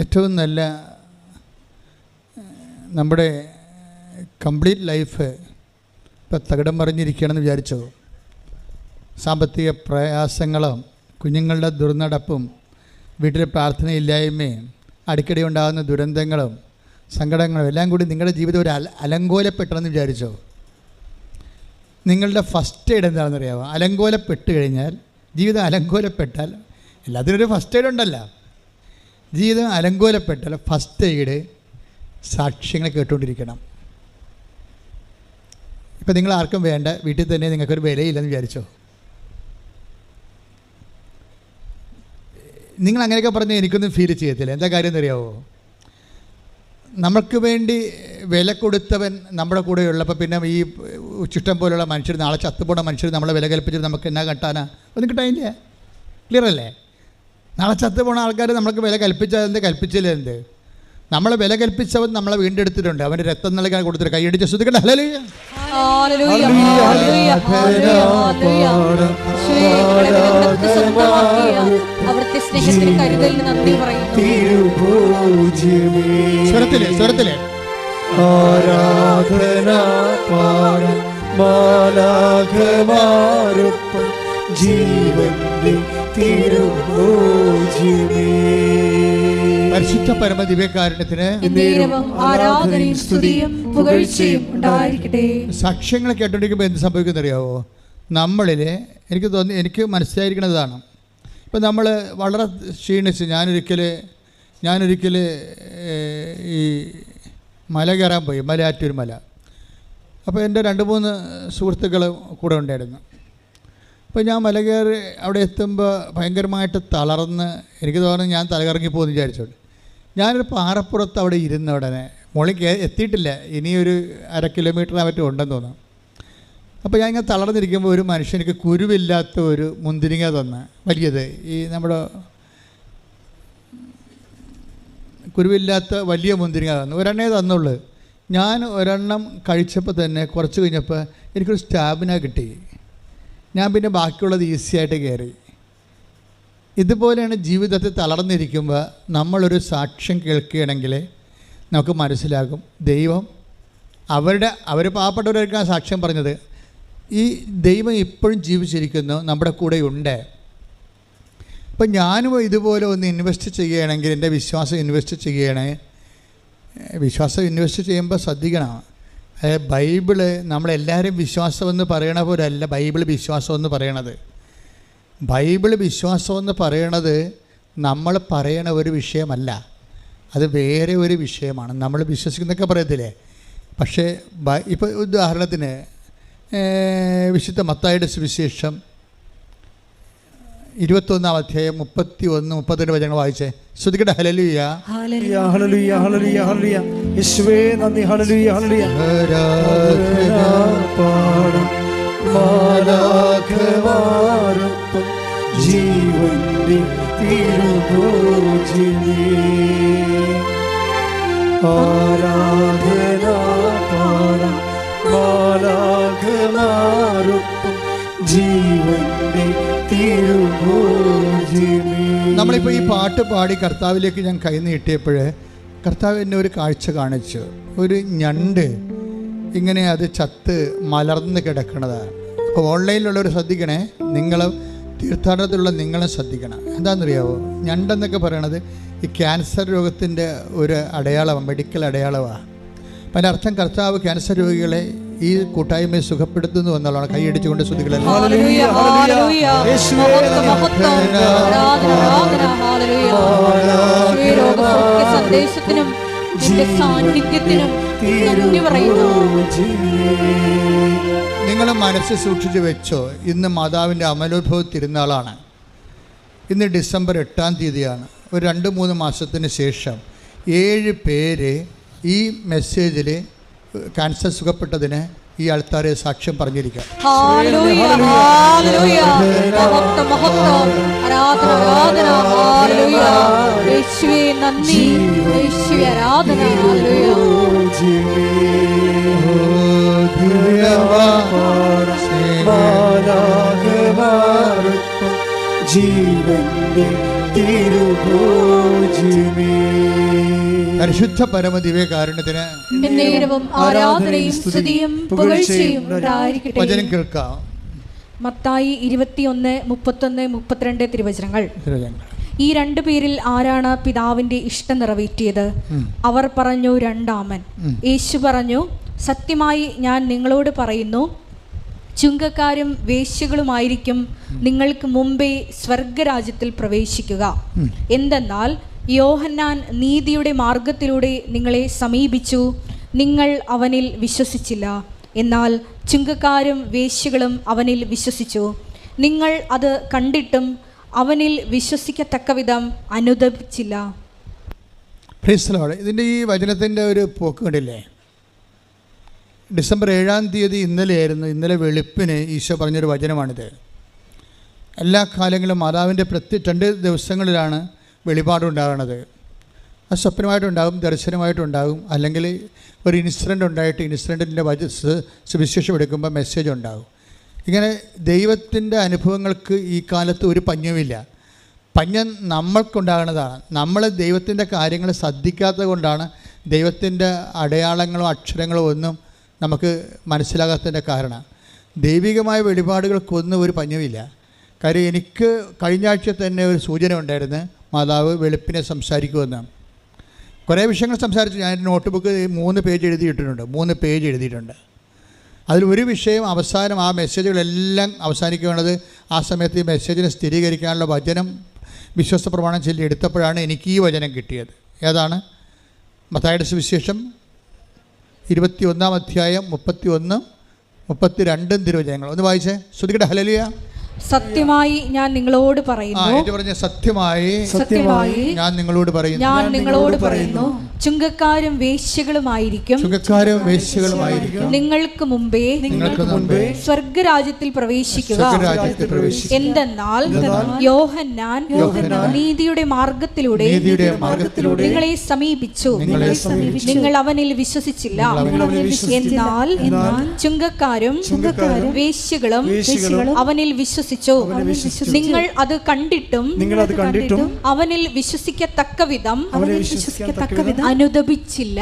ഏറ്റവും നല്ല നമ്മുടെ കംപ്ലീറ്റ് ലൈഫ് ഇപ്പം തകിടം മറിഞ്ഞിരിക്കുകയാണെന്ന് വിചാരിച്ചോ? സാമ്പത്തിക പ്രയാസങ്ങളും കുഞ്ഞുങ്ങളുടെ ദുർനടപ്പും വീട്ടിലെ പ്രാർത്ഥനയില്ലായ്മയും അടിക്കടി ഉണ്ടാകുന്ന ദുരന്തങ്ങളും സങ്കടങ്ങളും എല്ലാം കൂടി നിങ്ങളുടെ ജീവിതം ഒരു അലങ്കോലപ്പെട്ടെന്ന് വിചാരിച്ചോ? നിങ്ങളുടെ ഫസ്റ്റ് എയ്ഡ് എന്താണെന്നറിയാമോ? അലങ്കോലപ്പെട്ട് കഴിഞ്ഞാൽ, ജീവിതം അലങ്കോലപ്പെട്ടാൽ, എല്ലാത്തിനൊരു ഫസ്റ്റ് എയ്ഡ് ഉണ്ടല്ലോ. ജീവിതം അലങ്കോലപ്പെട്ടാൽ ഫസ്റ്റ് എയ്ഡ് സാക്ഷ്യങ്ങൾ കേട്ടുകൊണ്ടിരിക്കണം. ഇപ്പം നിങ്ങൾ ആർക്കും വേണ്ട, വീട്ടിൽ തന്നെ നിങ്ങൾക്കൊരു വിലയില്ലെന്ന് വിചാരിച്ചോ? നിങ്ങൾ അങ്ങനെയൊക്കെ പറഞ്ഞാൽ എനിക്കൊന്നും ഫീൽ ചെയ്യത്തില്ല. എന്താ കാര്യം എന്നറിയാവോ? നമുക്ക് വേണ്ടി വില കൊടുത്തവൻ നമ്മുടെ കൂടെ ഉള്ളപ്പോൾ പിന്നെ ഈ ചുഷ്ടം പോലുള്ള മനുഷ്യർ, നാളെ ചത്തുപോണ മനുഷ്യർ നമ്മളെ വില കൽപ്പിച്ചിട്ട് നമുക്ക് എന്നാ കിട്ടാനാ? ഒന്നും കിട്ടാനില്ല. ക്ലിയർ അല്ലേ? നാളെ ചത്തുപോണ ആൾക്കാർ നമുക്ക് വില കൽപ്പിച്ചതെന്ത്, കൽപ്പിച്ചില്ല എന്ത്? നമ്മളെ വില കൽപ്പിച്ചവൻ നമ്മളെ വീണ്ടെടുത്തിട്ടുണ്ട്. അവൻ്റെ രക്തം നൽകാൻ കൊടുത്തിട്ട് കൈയടിച്ച് ശ്രദ്ധിക്കട്ടെ. ഹല്ലേലൂയ. സ്വരത്തിലെ ആരാധന പാടും മാലാഖമാരൊപ്പം ജീവന്റെ തിരുഭോജ്യമേ. പരിശുദ്ധ പരമ ദിവ്യകാരുണ്യത്തിന് സാക്ഷ്യങ്ങൾ കേട്ടോണ്ടിരിക്കുമ്പോൾ എന്ത് സംഭവിക്കുന്ന അറിയാവോ? നമ്മളിൽ എനിക്ക് മനസ്സിലായിരിക്കുന്നതാണ്. ഇപ്പം നമ്മൾ വളരെ ക്ഷീണിച്ച്, ഞാനൊരിക്കൽ ഈ മല കയറാൻ പോയി, മലയാറ്റൂർ മല. അപ്പോൾ എൻ്റെ 2-3 സുഹൃത്തുക്കൾ കൂടെ ഉണ്ടായിരുന്നു. അപ്പോൾ ഞാൻ മല കയറി അവിടെ എത്തുമ്പോൾ ഭയങ്കരമായിട്ട് തളർന്ന് എനിക്ക് തോന്നുന്നു ഞാൻ തലകറങ്ങി പോകുമെന്ന് വിചാരിച്ചോളൂ. ഞാനൊരു പാറപ്പുറത്ത് അവിടെ ഇരുന്ന ഉടനെ, മുകളിൽ എത്തിയിട്ടില്ല, ഇനിയൊരു 1/2 കിലോമീറ്റർ മറ്റും ഉണ്ടെന്ന് തോന്നുന്നു. അപ്പോൾ ഞാൻ ഇങ്ങനെ തളർന്നിരിക്കുമ്പോൾ ഒരു മനുഷ്യനിക്ക് കുരുവില്ലാത്ത ഒരു മുന്തിരിങ്ങ തന്ന, വലിയത്, ഈ നമ്മുടെ കുരുവില്ലാത്ത വലിയ മുന്തിരിങ്ങ തന്നു. ഒരെണ്ണേ തന്നുള്ളൂ. ഞാൻ ഒരെണ്ണം കഴിച്ചപ്പോൾ തന്നെ കുറച്ച് കഴിഞ്ഞപ്പോൾ എനിക്കൊരു സ്റ്റാമിന കിട്ടി. ഞാൻ പിന്നെ ബാക്കിയുള്ളത് ഈസിയായിട്ട് കയറി. ഇതുപോലെയാണ് ജീവിതത്തിൽ തളർന്നിരിക്കുമ്പോൾ നമ്മളൊരു സാക്ഷ്യം കേൾക്കുകയാണെങ്കിൽ നമുക്ക് മനസ്സിലാകും ദൈവം അവർ പാവപ്പെട്ടവരായിരിക്കും സാക്ഷ്യം പറഞ്ഞത്. ഈ ദൈവം ഇപ്പോഴും ജീവിച്ചിരിക്കുന്നു, നമ്മുടെ കൂടെ ഉണ്ട്. അപ്പം ഞാനും ഇതുപോലെ ഒന്ന് ഇൻവെസ്റ്റ് ചെയ്യുകയാണെങ്കിൽ, എൻ്റെ വിശ്വാസം ഇൻവെസ്റ്റ് ചെയ്യുകയാണെങ്കിൽ, വിശ്വാസം ഇൻവെസ്റ്റ് ചെയ്യുമ്പോൾ ശ്രദ്ധിക്കണം. ബൈബിള് നമ്മളെല്ലാവരും വിശ്വാസമെന്ന് പറയണ പോലല്ല ബൈബിൾ വിശ്വാസമെന്ന് പറയണത്. ബൈബിൾ വിശ്വാസമെന്ന് പറയണത് നമ്മൾ പറയണ ഒരു വിഷയമല്ല, അത് വേറെ ഒരു വിഷയമാണ്. നമ്മൾ വിശ്വസിക്കുന്നൊക്കെ പറയത്തില്ലേ? പക്ഷേ ഇപ്പോൾ ഉദാഹരണത്തിന് വിശുദ്ധ മത്തായിയുടെ സുവിശേഷം 21-ാം അധ്യായം 31-32 വചനങ്ങൾ വായിച്ചേ. ശ്രദ്ധിക്കട്ടെ. Hallelujah hallelujah hallelujah hallelujah hallelujah. യേശുവേ നന്ദി. Hallelujah hallelujah. ആരാധന പാടും മാലാഖമാരൊപ്പം ജീവന്റെ തിരുഭോജ്യമേ. ആരാധന പാടും മാലാഖമാരൊപ്പം ജീവന്റെ തിരുഭോജ്യമേ. നമ്മളിപ്പോൾ ഈ പാട്ട് പാടി കർത്താവിലേക്ക് ഞാൻ കൈ നീട്ടിയപ്പോൾ കർത്താവ് എന്നെ ഒരു കാഴ്ച കാണിച്ചു. ഒരു ഞണ്ട് ഇങ്ങനെ അത് ചത്ത് മലർന്ന് കിടക്കുന്നതാണ്. അപ്പോൾ ഓൺലൈനിലുള്ളവർ ശ്രദ്ധിക്കണേ, നിങ്ങൾ തീർത്ഥാടനത്തിലുള്ള നിങ്ങളും ശ്രദ്ധിക്കണം. എന്താണെന്നറിയാവോ, ഞണ്ടെന്നൊക്കെ പറയണത് ഈ ക്യാൻസർ രോഗത്തിൻ്റെ ഒരു അടയാളമാണ്, മെഡിക്കൽ അടയാളമാണ്. അപ്പം അതിൻ്റെ അർത്ഥം കർത്താവ് ക്യാൻസർ രോഗികളെ ഈ കൂട്ടായ്മയെ സുഖപ്പെടുത്തുന്നു എന്നുള്ളതാണ്. കൈയടിച്ചുകൊണ്ട് ശ്രദ്ധിക്കണം. നിങ്ങൾ മനസ്സ് സൂക്ഷിച്ച് വെച്ചോ, ഇന്ന് മാതാവിൻ്റെ അമലോത്ഭവ തിരുനാളാണ്. ഇന്ന് ഡിസംബർ 8-ാം തീയതിയാണ്. ഒരു 2-3 മാസത്തിന് ശേഷം 7 പേര് ഈ മെസ്സേജിൽ ക്യാൻസർ സുഖപ്പെട്ടതിന് ഈ ആൾക്കാരെ സാക്ഷ്യം പറഞ്ഞിരിക്കാം. ജീവന്റെ തിരുഭോജ്യമേ, പരിശുദ്ധ പരമദിവ്യകാരുണ്യത്തിന് ആരാധനയും സ്തുതിയും പുകഴ്ചയും ഉണ്ടായിരിക്കട്ടെ. വചനം കേൾക്കാം. മത്തായി 21:31-32 തിരുവചനങ്ങൾ. ഈ 2 പേരിൽ ആരാണ് പിതാവിന്റെ ഇഷ്ടം നിറവേറ്റിയത്? അവർ പറഞ്ഞു, 2 യേശു പറഞ്ഞു, സത്യമായി ഞാൻ നിങ്ങളോട് പറയുന്നു, ചുങ്കക്കാരും വേശ്യകളുമായിരിക്കും നിങ്ങൾക്ക് മുമ്പേ സ്വർഗരാജ്യത്തിൽ പ്രവേശിക്കുക. എന്തെന്നാൽ യോഹന്നാൻ നീതിയുടെ മാർഗത്തിലൂടെ നിങ്ങളെ സമീപിച്ചു, നിങ്ങൾ അവനിൽ വിശ്വസിച്ചില്ല. എന്നാൽ ചുങ്കക്കാരും വേശ്യകളും അവനിൽ വിശ്വസിച്ചു. നിങ്ങൾ അത് കണ്ടിട്ടും അവനിൽ വിശ്വസിക്കത്തക്കവിധം അനുദപിച്ചില്ല. Praise the Lord. ഇതിൻ്റെ ഈ വചനത്തിൻ്റെ ഒരു പോക്ക് കണ്ടില്ലേ? ഡിസംബർ 7-ാം തീയതി ഇന്നലെയായിരുന്നു. ഇന്നലെ വെളുപ്പിന് ഈശോ പറഞ്ഞൊരു വചനമാണിത്. എല്ലാ കാലങ്ങളിലും മാതാവിൻ്റെ 2 ദിവസങ്ങളിലാണ് വെളിപാടുണ്ടാകുന്നത്. അത് സ്വപ്നമായിട്ടുണ്ടാകും, ദർശനമായിട്ടുണ്ടാകും, അല്ലെങ്കിൽ ഒരു ഇൻസിഡൻ്റ് ഉണ്ടായിട്ട് ഇൻസിഡൻറ്റിൻ്റെ സുവിശേഷം എടുക്കുമ്പോൾ മെസ്സേജ് ഉണ്ടാകും. ഇങ്ങനെ ദൈവത്തിൻ്റെ അനുഭവങ്ങൾക്ക് ഈ കാലത്ത് ഒരു പഞ്ഞവുമില്ല. പഞ്ഞം നമ്മൾക്കുണ്ടാകുന്നതാണ്. നമ്മൾ ദൈവത്തിൻ്റെ കാര്യങ്ങൾ ശ്രദ്ധിക്കാത്തത് കൊണ്ടാണ് ദൈവത്തിൻ്റെ അടയാളങ്ങളോ അക്ഷരങ്ങളോ ഒന്നും നമുക്ക് മനസ്സിലാകാത്തതിൻ്റെ കാരണം. ദൈവികമായ വെളിപാടുകൾക്കൊന്നും ഒരു പഞ്ഞവുമില്ല. കാര്യം എനിക്ക് കഴിഞ്ഞ ആഴ്ച തന്നെ ഒരു സൂചന ഉണ്ടായിരുന്നു, മാതാവ് വെളുപ്പിനെ സംസാരിക്കുമെന്ന്. കുറേ വിഷയങ്ങൾ സംസാരിച്ചു. ഞാൻ നോട്ട് ബുക്ക് 3 പേജ് എഴുതിയിട്ടുണ്ട്. 3 പേജ് എഴുതിയിട്ടുണ്ട്. അതിലൊരു വിഷയം അവസാനം, ആ മെസ്സേജുകളെല്ലാം അവസാനിക്കേണ്ടത് ആ സമയത്ത് ഈ മെസ്സേജിനെ സ്ഥിരീകരിക്കാനുള്ള വചനം വിശ്വാസ പ്രമാണം ചൊല്ലി എടുത്തപ്പോഴാണ് എനിക്ക് ഈ വചനം കിട്ടിയത്. ഏതാണ്? മത്തായിയുടെ സുവിശേഷം 21-ാം അധ്യായം 31-32 തിരുവചനങ്ങൾ. ഒന്ന് വായിച്ചേ, ശ്രുതികട്ടെ. ഹല്ലേലൂയ. സത്യമായി ഞാൻ നിങ്ങളോട് പറയുന്നു, സത്യമായി ഞാൻ നിങ്ങളോട് പറയുന്നു, ചുങ്കക്കാരും വേശ്യകളുമായിരിക്കും നിങ്ങൾക്ക് മുമ്പേ സ്വർഗരാജ്യത്തിൽ പ്രവേശിക്കുക. എന്തെന്നാൽ യോഹന്നാൻ നീതിയുടെ മാർഗത്തിലൂടെ നിങ്ങളെ സമീപിച്ചു, നിങ്ങൾ അവനിൽ വിശ്വസിച്ചില്ല. എന്നാൽ ചുങ്കക്കാരും വേശ്യകളും അവനിൽ വിശ്വസിച്ചു. നിങ്ങൾ അത് കണ്ടിട്ടും അവനിൽ വിശ്വസിക്കത്തക്ക വിധം അനുദപിച്ചില്ല.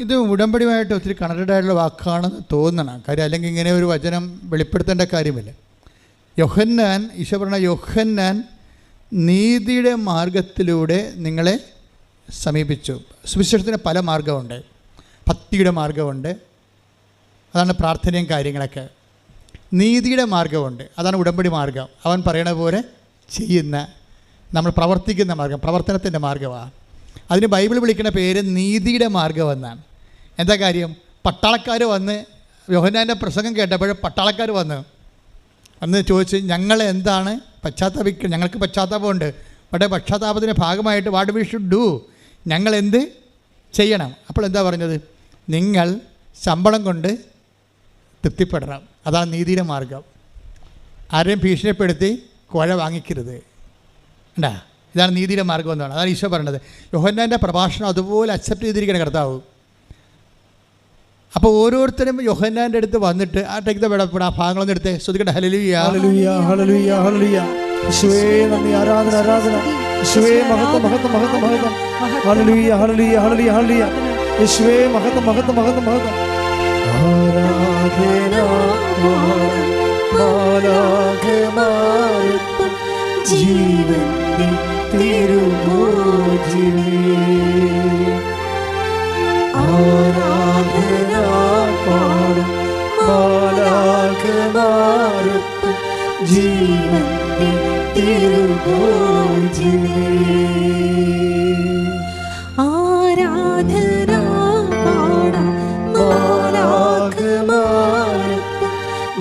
ഇത് ഉടമ്പടിയുമായിട്ട് ഒത്തിരി കണക്റ്റഡ് ആയിട്ടുള്ള വാക്കാണെന്ന് തോന്നണം. കാര്യം അല്ലെങ്കിൽ ഇങ്ങനെ ഒരു വചനം വെളിപ്പെടുത്തേണ്ട കാര്യമില്ല. യോഹന്നാൻ, ഈശോ പറഞ്ഞ യോഹന്നാൻ നീതിയുടെ മാർഗത്തിലൂടെ നിങ്ങളെ സമീപിച്ചു. സുവിശേഷത്തിന് പല മാർഗമുണ്ട്. ഭക്തിയുടെ മാർഗമുണ്ട്, അതാണ് പ്രാർത്ഥനയും കാര്യങ്ങളൊക്കെ. നീതിയുടെ മാർഗമുണ്ട്, അതാണ് ഉടമ്പടി മാർഗം. അവൻ പറയണ പോലെ ചെയ്യുന്ന, നമ്മൾ പ്രവർത്തിക്കുന്ന മാർഗം, പ്രവർത്തനത്തിൻ്റെ മാർഗമാണ്. അതിന് ബൈബിൾ വിളിക്കുന്ന പേര് നീതിയുടെ മാർഗം എന്നാണ്. എന്താ കാര്യം? പട്ടാളക്കാർ വന്ന് യോഹന്നാൻ്റെ പ്രസംഗം കേട്ടപ്പോൾ പട്ടാളക്കാർ വന്ന് ചോദിച്ച്, ഞങ്ങൾ എന്താണ് പശ്ചാത്താപിക്കുക? ഞങ്ങൾക്ക് പശ്ചാത്താപമുണ്ട്, പക്ഷേ പശ്ചാത്താപത്തിൻ്റെ ഭാഗമായിട്ട് വാട്ട് വി ഷുഡ് ഡു, ഞങ്ങൾ എന്ത് ചെയ്യണം? അപ്പോൾ എന്താ പറഞ്ഞത്? നിങ്ങൾ ശമ്പളം കൊണ്ട് തൃപ്തിപ്പെടണം. അതാണ് നീതിയുടെ മാർഗം. ആരെയും ഭീഷണിപ്പെടുത്തി കുഴ വാങ്ങിക്കരുത്. ഉണ്ടാ, ഇതാണ് നീതിയുടെ മാർഗം എന്നാണ്. അതാണ് ഈശോ പറഞ്ഞത്. യോഹന്നാൻ്റെ പ്രഭാഷണം അതുപോലെ അക്സെപ്റ്റ് ചെയ്തിരിക്കണം കർത്താവ്. അപ്പോൾ ഓരോരുത്തരും യോഹന്നാൻ്റെ അടുത്ത് വന്നിട്ട് ആ ഭാഗങ്ങളൊന്നും എടുത്തേ. ശ്രദ്ധിക്കട്ടെ. Hallelujah, hallelujah, hallelujah, hallelujah. യേശുവേ നന്ദി, ആരാധന ആരാധന. യേശുവേ മഹത്വം മഹത്വം മഹത്വം മഹത്വം. Hallelujah hallelujah hallelujah hallelujah. യേശുവേ മഹത്വം മഹത്വം മഹത്വം മഹത്വം. ആരാധന മാലാഖമാർക്കും ജീവന്റെ തിരുഭോജിനേ. ആരാധന മാലാഖമാർക്കും ജീവന്റെ തിരുഭോജിനേ. ആരാധന മാലാഖമാർക്കും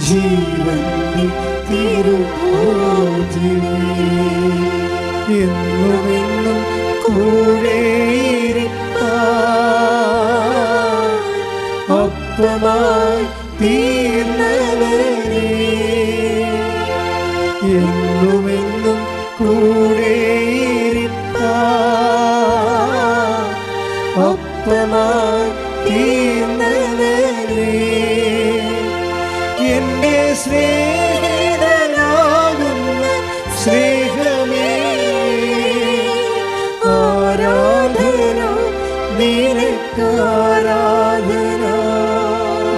ജീവന്റെ തിരുഭോജിനേ. എന്നുമെന്നും കൂടെയിരിപ്പാൻ ഒപ്പമായി തീർന്നവരേ. എന്നുമെന്നും കൂടെയിരിപ്പാൻ ഒപ്പമായി തീർന്നവരേ. എന്റെ സ്നേഹിതനാകുന്ന സ്നേഹമേ, ആരാധന നിനക്കാരാധന.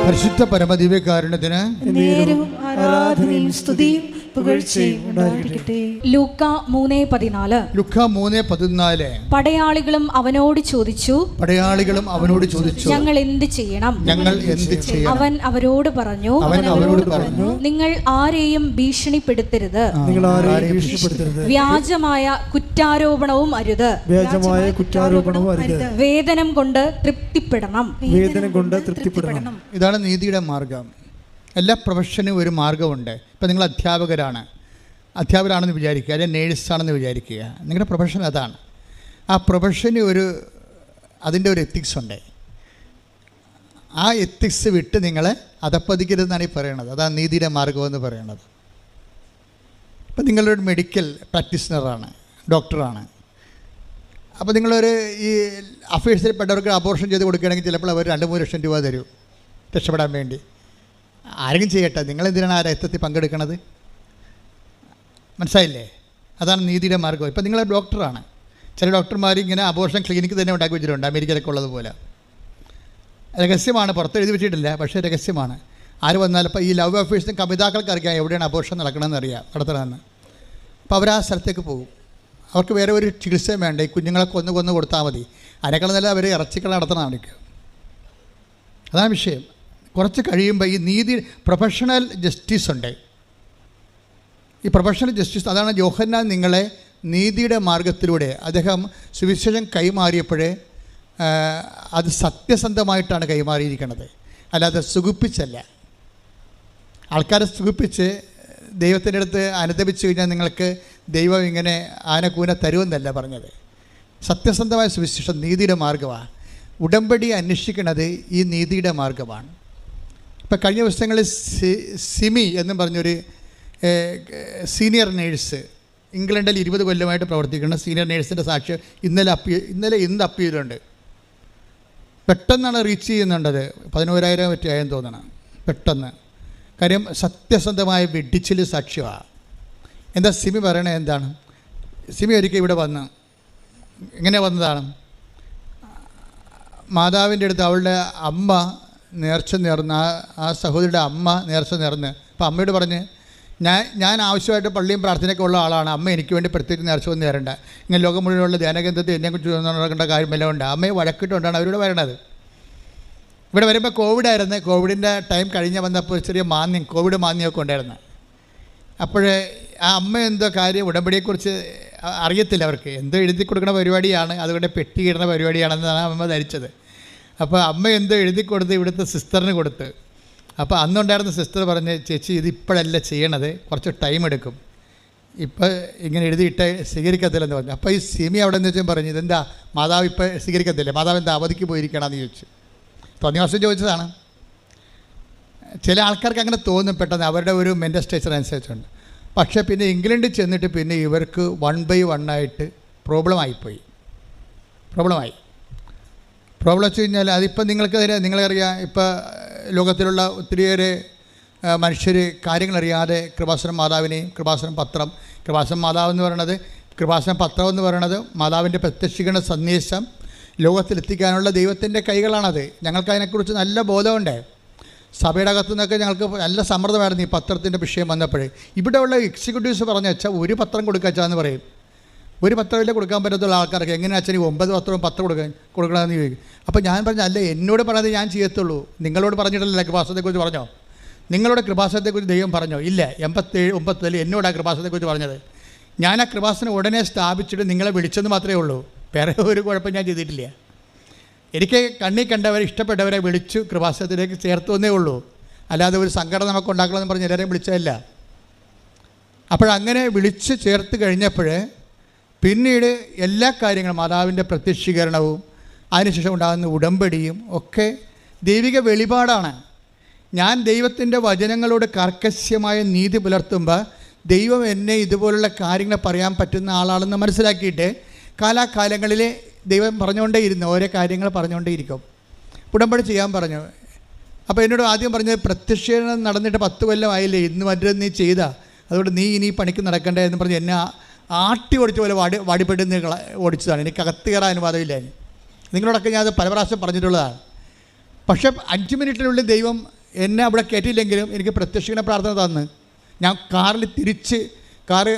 പരിശുദ്ധ പരമദിവ്യകാരുണ്യത്തിന് നേരവും ആരാധനയും സ്തുതിയും പുകഴ്ചയും ഉണ്ടായിരിക്കട്ടെ. ലൂക്ക 3:14. ലുക്ക 3:14. പടയാളികളും അവനോട് ചോദിച്ചു, ഞങ്ങൾ എന്ത് ചെയ്യണം? അവൻ അവരോട് പറഞ്ഞു, നിങ്ങൾ ആരെയും ഭീഷണിപ്പെടുത്തരുത്, വ്യാജമായ കുറ്റാരോപണവും അരുത്, വേതനം കൊണ്ട് തൃപ്തിപ്പെടണം. ഇതാണ് നീതിയുടെ മാർഗം. എല്ലാ പ്രൊഫഷനും ഒരു മാർഗമുണ്ട്. ഇപ്പം നിങ്ങൾ അധ്യാപകരാണെന്ന് വിചാരിക്കുക, അല്ലെങ്കിൽ നേഴ്സാണെന്ന് വിചാരിക്കുക. നിങ്ങളുടെ പ്രൊഫഷൻ അതാണ്. ആ പ്രൊഫഷന് അതിൻ്റെ ഒരു എത്തിക്സ് ഉണ്ട്. ആ എത്തിക്സ് വിട്ട് നിങ്ങളെ അധപ്പതിക്കരുതെന്നാണ് ഈ പറയണത്. അതാണ് നീതിയുടെ മാർഗമെന്ന് പറയണത്. ഇപ്പം നിങ്ങളൊരു മെഡിക്കൽ പ്രാക്ടീഷണറാണ്, ഡോക്ടറാണ്. അപ്പോൾ നിങ്ങളൊരു ഈ അഫയേഴ്സിൽ പെട്ടവർക്ക് അബോർഷൻ ചെയ്ത് കൊടുക്കുകയാണെങ്കിൽ ചിലപ്പോൾ അവർ 2-3 ലക്ഷം രൂപ തരും രക്ഷപ്പെടാൻ വേണ്ടി. ആരെങ്കിലും ചെയ്യട്ടെ, നിങ്ങളെന്തിനാണ് ആ രക്തത്തിൽ പങ്കെടുക്കണത്? മനസ്സിലായില്ലേ? അതാണ് നീതിയുടെ മാർഗം. ഇപ്പം നിങ്ങൾ ഡോക്ടറാണ്. ചില ഡോക്ടർമാർ ഇങ്ങനെ അബോർഷൻ ക്ലിനിക്ക് തന്നെ ഉണ്ടാക്കി വെച്ചിട്ടുണ്ട്, അമേരിക്കയിലൊക്കെ ഉള്ളതുപോലെ. രഹസ്യമാണ്, പുറത്ത് എഴുതി വെച്ചിട്ടില്ല, പക്ഷേ രഹസ്യമാണ്. ആര് വന്നാലും ഇപ്പോൾ ഈ ലവ് അഫയേഴ്സിനും കമിതാക്കൾക്ക് അറിയാം എവിടെയാണ് അബോർഷൻ നടക്കണമെന്ന് അറിയാം, നടത്തണമെന്ന്. അപ്പോൾ അവർ ആ സ്ഥലത്തേക്ക് പോകും. അവർക്ക് വേറെ ഒരു ചികിത്സയും വേണ്ട, ഈ കുഞ്ഞുങ്ങളെ കൊന്നു കൊടുത്താൽ മതി. അതിനേക്കാൾ നല്ല അവർ ഇറച്ചിക്കള നടത്തണം അവർക്ക്. അതാണ് വിഷയം. കുറച്ച് കഴിയുമ്പോൾ ഈ പ്രൊഫഷണൽ ജസ്റ്റിസ് ഉണ്ട്. ഈ പ്രൊഫഷണൽ ജസ്റ്റിസ്, അതാണ് യോഹന്നാൻ നിങ്ങളെ നീതിയുടെ മാർഗത്തിലൂടെ അദ്ദേഹം സുവിശേഷം കൈമാറിയപ്പോഴേ അത് സത്യസന്ധമായിട്ടാണ് കൈമാറിയിരിക്കുന്നത്, അല്ലാതെ സുഖിപ്പിച്ചല്ല. ആൾക്കാരെ സുഖിപ്പിച്ച് ദൈവത്തിൻ്റെ അടുത്ത് അനുദപിച്ചു കഴിഞ്ഞാൽ നിങ്ങൾക്ക് ദൈവം ഇങ്ങനെ ആനക്കൂന തരുമെന്നല്ല പറഞ്ഞത്. സത്യസന്ധമായ സുവിശേഷം നീതിയുടെ മാർഗമാണ്. ഉടമ്പടി അന്വേഷിക്കുന്നത് ഈ നീതിയുടെ മാർഗമാണ്. ഇപ്പം കഴിഞ്ഞ ദിവസങ്ങളിൽ സിമി എന്നും പറഞ്ഞൊരു സീനിയർ നേഴ്സ്, ഇംഗ്ലണ്ടിൽ 20 കൊല്ലമായിട്ട് പ്രവർത്തിക്കുന്ന സീനിയർ നേഴ്സിൻ്റെ സാക്ഷ്യം ഇന്ന് അപ്പീലുണ്ട്. പെട്ടെന്നാണ് റീച്ച് ചെയ്യുന്നുണ്ടത്. 11,000 പറ്റിയായെന്ന് തോന്നണം. പെട്ടെന്ന്. കാര്യം സത്യസന്ധമായ വെടിച്ചിൽ സാക്ഷ്യമാണ്. എന്താ സിമി പറയണത്? എന്താണ് സിമി ഒരിക്കൽ ഇവിടെ വന്ന്, എങ്ങനെ വന്നതാണ്? മാതാവിൻ്റെ അടുത്ത് അവളുടെ അമ്മ നേർച്ച നേർന്ന്, ആ സഹോദരിയുടെ അമ്മ നേർച്ച നേർന്ന്. അപ്പോൾ അമ്മയോട് പറഞ്ഞ്, ഞാൻ ആവശ്യമായിട്ട് പള്ളിയും പ്രാർത്ഥനയൊക്കെ ഉള്ള ആളാണ്, അമ്മ എനിക്ക് വേണ്ടി പ്രത്യേകിച്ച് നേർച്ച ഒന്നും നേരണ്ട, ഇങ്ങനെ ലോകം മുഴുവനുള്ള ധ്യാനകേന്ദ്രത്തിൽ എന്നെക്കുറിച്ച് നടക്കേണ്ട കാര്യമെല്ലാം ഉണ്ട്. അമ്മയെ വഴക്കിട്ടുകൊണ്ടാണ് അവരോട് വരണത്. ഇവിടെ വരുമ്പോൾ കോവിഡായിരുന്നു. കോവിഡിൻ്റെ ടൈം കഴിഞ്ഞ് വന്നപ്പോൾ ചെറിയ കോവിഡ് മാന്യമൊക്കെ ഉണ്ടായിരുന്നു. അപ്പോൾ ആ അമ്മ എന്തോ കാര്യം ഉടമ്പടിയെക്കുറിച്ച് അറിയത്തില്ല അവർക്ക്. എന്തോ എഴുതി കൊടുക്കുന്ന പരിപാടിയാണ്, അതുകൊണ്ട് പെട്ടി ഇടുന്ന പരിപാടിയാണെന്നാണ് അമ്മ ധരിച്ചത്. അപ്പോൾ അമ്മ എന്തോ എഴുതി കൊടുത്ത് ഇവിടുത്തെ സിസ്റ്ററിന് കൊടുത്ത്. അപ്പോൾ അന്നുണ്ടായിരുന്ന സിസ്റ്റർ പറഞ്ഞ്, ചേച്ചി ഇത് ഇപ്പോഴല്ല ചെയ്യണത്, കുറച്ച് ടൈം എടുക്കും, ഇപ്പോൾ ഇങ്ങനെ എഴുതിയിട്ട് സ്വീകരിക്കത്തില്ലെന്ന് പറഞ്ഞു. അപ്പോൾ ഈ സിമി അവിടെ നിന്ന് വെച്ചാൽ പറഞ്ഞു, ഇതെന്താ മാതാവ് ഇപ്പോൾ സ്വീകരിക്കത്തില്ലേ, മാതാവ് എന്താ അവധിക്ക് പോയിരിക്കണമെന്ന് ചോദിച്ചു. തോന്നിയ ചോദിച്ചതാണ്. ചില ആൾക്കാർക്ക് അങ്ങനെ തോന്നും പെട്ടെന്ന്, അവരുടെ ഒരു മെൻ്റൽ സ്റ്റേച്ചർ അനുസരിച്ചുണ്ട്. പക്ഷേ പിന്നെ ഇംഗ്ലണ്ടിൽ ചെന്നിട്ട് പിന്നെ ഇവർക്ക് 1 by 1 ആയിട്ട് പ്രോബ്ലമായി. പ്രോബ്ലം വെച്ച് കഴിഞ്ഞാൽ അതിപ്പോൾ നിങ്ങളറിയാം, ഇപ്പോൾ ലോകത്തിലുള്ള ഒത്തിരിയേറെ മനുഷ്യർ കാര്യങ്ങളറിയാതെ കൃപാസനം മാതാവിനെയും കൃപാസനം പത്രം കൃപാസന മാതാവ് എന്ന് പറയുന്നത്, കൃപാസന പത്രം എന്ന് പറയുന്നത് മാതാവിൻ്റെ പ്രത്യക്ഷീകരണ സന്ദേശം ലോകത്തിലെത്തിക്കാനുള്ള ദൈവത്തിൻ്റെ കൈകളാണത്. ഞങ്ങൾക്കതിനെക്കുറിച്ച് നല്ല ബോധമുണ്ട്. സഭയുടെ അകത്തു നിന്നൊക്കെ ഞങ്ങൾക്ക് നല്ല സമ്മർദ്ദമായിരുന്നു ഈ പത്രത്തിൻ്റെ വിഷയം വന്നപ്പോഴേ. ഇവിടെയുള്ള എക്സിക്യൂട്ടീവ്സ് പറഞ്ഞു വെച്ചാൽ ഒരു പത്രം കൊടുക്കാച്ചാന്ന് പറയും. ഒരു പത്രമില്ല കൊടുക്കാൻ പറ്റത്തുള്ള ആൾക്കാർക്ക് എങ്ങനെ അച്ഛൻ 9 പത്രവും 10 കൊടുക്കണമെന്ന് ചോദിക്കും. അപ്പോൾ ഞാൻ പറഞ്ഞു, അല്ല, എന്നോട് പറഞ്ഞത് ഞാൻ ചെയ്യത്തുള്ളൂ, നിങ്ങളോട് പറഞ്ഞിട്ടല്ല കൃപാസനത്തെക്കുറിച്ച് പറഞ്ഞോ? നിങ്ങളോട് കൃപാസനത്തെക്കുറിച്ച് ദൈവം പറഞ്ഞോ? ഇല്ല. 87-89 എന്നോടാണ് കൃപാസനത്തെക്കുറിച്ച് പറഞ്ഞത്. ഞാൻ ആ കൃപാസനം ഉടനെ സ്ഥാപിച്ചിട്ട് നിങ്ങളെ വിളിച്ചെന്ന് മാത്രമേ ഉള്ളൂ. വേറെ ഒരു കുഴപ്പം ഞാൻ ചെയ്തിട്ടില്ല. എനിക്ക് കണ്ണി കണ്ടവരെ, ഇഷ്ടപ്പെട്ടവരെ വിളിച്ചു കൃപാസനത്തിലേക്ക് ചേർത്തു എന്നേ ഉള്ളൂ. അല്ലാതെ ഒരു സംഘടന നമുക്ക് ഉണ്ടാക്കണമെന്ന് പറഞ്ഞ് എല്ലാവരെയും വിളിച്ചതല്ല. അപ്പോഴങ്ങനെ വിളിച്ച് ചേർത്ത് കഴിഞ്ഞപ്പോൾ പിന്നീട് എല്ലാ കാര്യങ്ങളും, മാതാവിൻ്റെ പ്രത്യക്ഷീകരണവും അതിനുശേഷം ഉണ്ടാകുന്ന ഉടമ്പടിയും ഒക്കെ ദൈവിക വെളിപാടാണ്. ഞാൻ ദൈവത്തിൻ്റെ വചനങ്ങളോട് കർക്കശ്യമായ നീതി പുലർത്തുമ്പോൾ ദൈവം എന്നെ ഇതുപോലുള്ള കാര്യങ്ങൾ പറയാൻ പറ്റുന്ന ആളാണെന്ന് മനസ്സിലാക്കിയിട്ട് കാലാകാലങ്ങളിൽ ദൈവം പറഞ്ഞുകൊണ്ടേയിരുന്നു, ഓരോ കാര്യങ്ങൾ പറഞ്ഞുകൊണ്ടേയിരിക്കും. ഉടമ്പടി ചെയ്യാൻ പറഞ്ഞു. അപ്പോൾ എന്നോട് ആദ്യം പറഞ്ഞത്, പ്രത്യക്ഷീകരണം നടന്നിട്ട് 10 കൊല്ലമായില്ലേ, ഇന്ന് മറ്റൊരു നീ ചെയ്താ, അതുകൊണ്ട് നീ ഇനി പണിക്ക് നടക്കണ്ടേ എന്ന് പറഞ്ഞ് എന്നെ ആട്ടി ഓടിച്ച പോലെ വാടിപ്പെട്ട് ഓടിച്ചതാണ്. എനിക്ക് അകത്ത് കയറാൻ അനുവാദമില്ല. നിങ്ങളോടൊക്കെ ഞാൻ അത് പല പ്രാവശ്യം പറഞ്ഞിട്ടുള്ളതാണ്. പക്ഷേ 5 മിനിറ്റിനുള്ളിൽ ദൈവം എന്നെ അവിടെ കയറ്റിയില്ലെങ്കിലും എനിക്ക് പ്രത്യക്ഷീകരണ പ്രാർത്ഥന തന്ന്. ഞാൻ കാറിൽ തിരിച്ച് കാറ്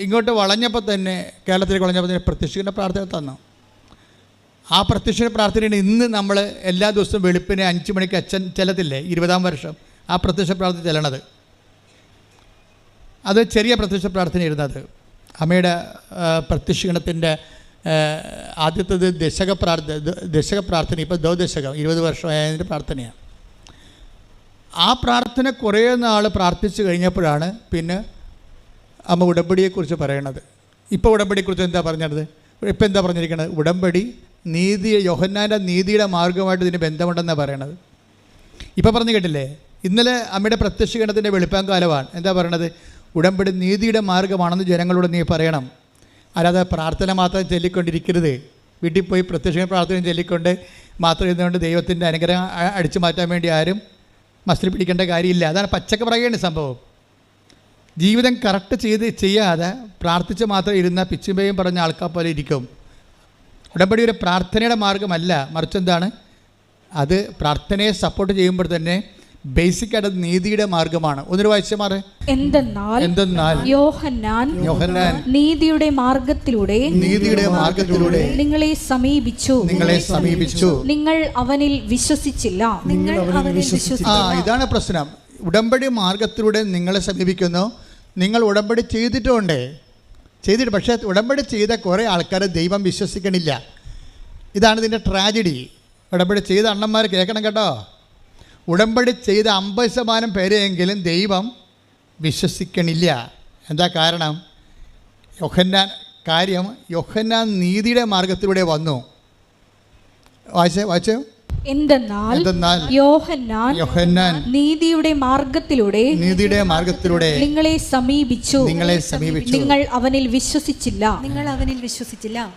ഇങ്ങോട്ട് വളഞ്ഞപ്പോൾ തന്നെ, കേരളത്തിലേക്ക് വളഞ്ഞപ്പോൾ തന്നെ പ്രത്യക്ഷീകരണ പ്രാർത്ഥന തന്നു. ആ പ്രത്യക്ഷീകരണ പ്രാർത്ഥനയാണ് ഇന്ന് നമ്മൾ എല്ലാ ദിവസവും വെളുപ്പിനെ 5 മണിക്ക് അച്ഛൻ ചെല്ലത്തില്ലേ, 20-ാം വർഷം ആ പ്രത്യക്ഷ പ്രാർത്ഥന ചെല്ലണത്. അത് ചെറിയ പ്രത്യക്ഷ പ്രാർത്ഥന ഇരുന്നത്. അമ്മയുടെ പ്രത്യക്ഷീകരണത്തിൻ്റെ ആദ്യത്തേത് ദശക പ്രാർത്ഥന. ഇപ്പോൾ ദശകം 20 വർഷമായതിൻ്റെ പ്രാർത്ഥനയാണ്. ആ പ്രാർത്ഥന കുറേ നാൾ പ്രാർത്ഥിച്ചു കഴിഞ്ഞപ്പോഴാണ് പിന്നെ അമ്മ ഉടമ്പടിയെക്കുറിച്ച് പറയണത്. ഇപ്പോൾ ഉടമ്പടിയെക്കുറിച്ച് എന്താ പറഞ്ഞത്? ഇപ്പോൾ എന്താ പറഞ്ഞിരിക്കുന്നത്? ഉടമ്പടി യോഹന്നാൻ്റെ നീതിയുടെ മാർഗമായിട്ട് ഇതിന് ബന്ധമുണ്ടെന്നാണ് പറയണത്. ഇപ്പോൾ പറഞ്ഞു കേട്ടില്ലേ? ഇന്നലെ അമ്മയുടെ പ്രത്യക്ഷീകരണത്തിൻ്റെ വെളുപ്പാൻ കാലമാണ്. എന്താ പറയണത്? ഉടമ്പടി നീതിയുടെ മാർഗമാണെന്ന് ജനങ്ങളോട് നീ പറയണം. അല്ലാതെ പ്രാർത്ഥന മാത്രം ചൊല്ലിക്കൊണ്ടിരിക്കരുത്. വീട്ടിൽ പോയി പ്രത്യക്ഷീകരണ പ്രാർത്ഥന ചൊല്ലിക്കൊണ്ട് മാത്രം ഇരുന്നുകൊണ്ട് ദൈവത്തിൻ്റെ അനുഗ്രഹം അടിച്ചു മാറ്റാൻ വേണ്ടി ആരും മസ്തിൽ പിടിക്കേണ്ട കാര്യമില്ല. അതാണ് പച്ചക്ക് പറയുകയാണ് സംഭവം. ജീവിതം കറക്റ്റ് ചെയ്യാതെ പ്രാർത്ഥിച്ച് മാത്രം ഇരുന്ന പിച്ചുമ്പയും പറഞ്ഞ ആൾക്കാർ പോലെ ഇരിക്കും. ഉടമ്പടി ഒരു പ്രാർത്ഥനയുടെ മാർഗമല്ല, മറിച്ച് എന്താണ്? അത് പ്രാർത്ഥനയെ സപ്പോർട്ട് ചെയ്യുമ്പോൾ തന്നെ ബേസിക്കായിട്ട് നീതിയുടെ മാർഗമാണ്. ഒന്നൊരു വായിച്ചമാറ്. എന്തെന്നാൽ യോഹന്നാൻ നീതിയുടെ മാർഗത്തിലൂടെ നിങ്ങളെ സമീപിച്ചു, നിങ്ങൾ അവനിൽ വിശ്വസിച്ചില്ല. ഇതാണ് പ്രശ്നം. ഉടമ്പടി മാർഗത്തിലൂടെ നിങ്ങളെ സമീപിക്കുന്നു. നിങ്ങൾ ഉടമ്പടി ചെയ്തിട്ടുണ്ട്, പക്ഷേ ഉടമ്പടി ചെയ്ത കുറേ ആൾക്കാർ ദൈവം വിശ്വസിക്കണില്ല. ഇതാണ് ഇതിൻ്റെ ട്രാജഡി. ഉടമ്പടി ചെയ്ത അണ്ണന്മാർ കേൾക്കണം കേട്ടോ. ഉടമ്പടി ചെയ്ത 50% പേരെയെങ്കിലും ദൈവം വിശ്വസിക്കണില്ല. എന്താ കാരണം? യോഹന്നാൻ നീതിയുടെ മാർഗത്തിലൂടെ വന്നു. വായിച്ചോ. എന്തെന്നാൽ യോഹന്നാൻ നീതിയുടെ മാർഗത്തിലൂടെ നിങ്ങളെ സമീപിച്ചു, നിങ്ങൾ അവനിൽ വിശ്വസിച്ചില്ല.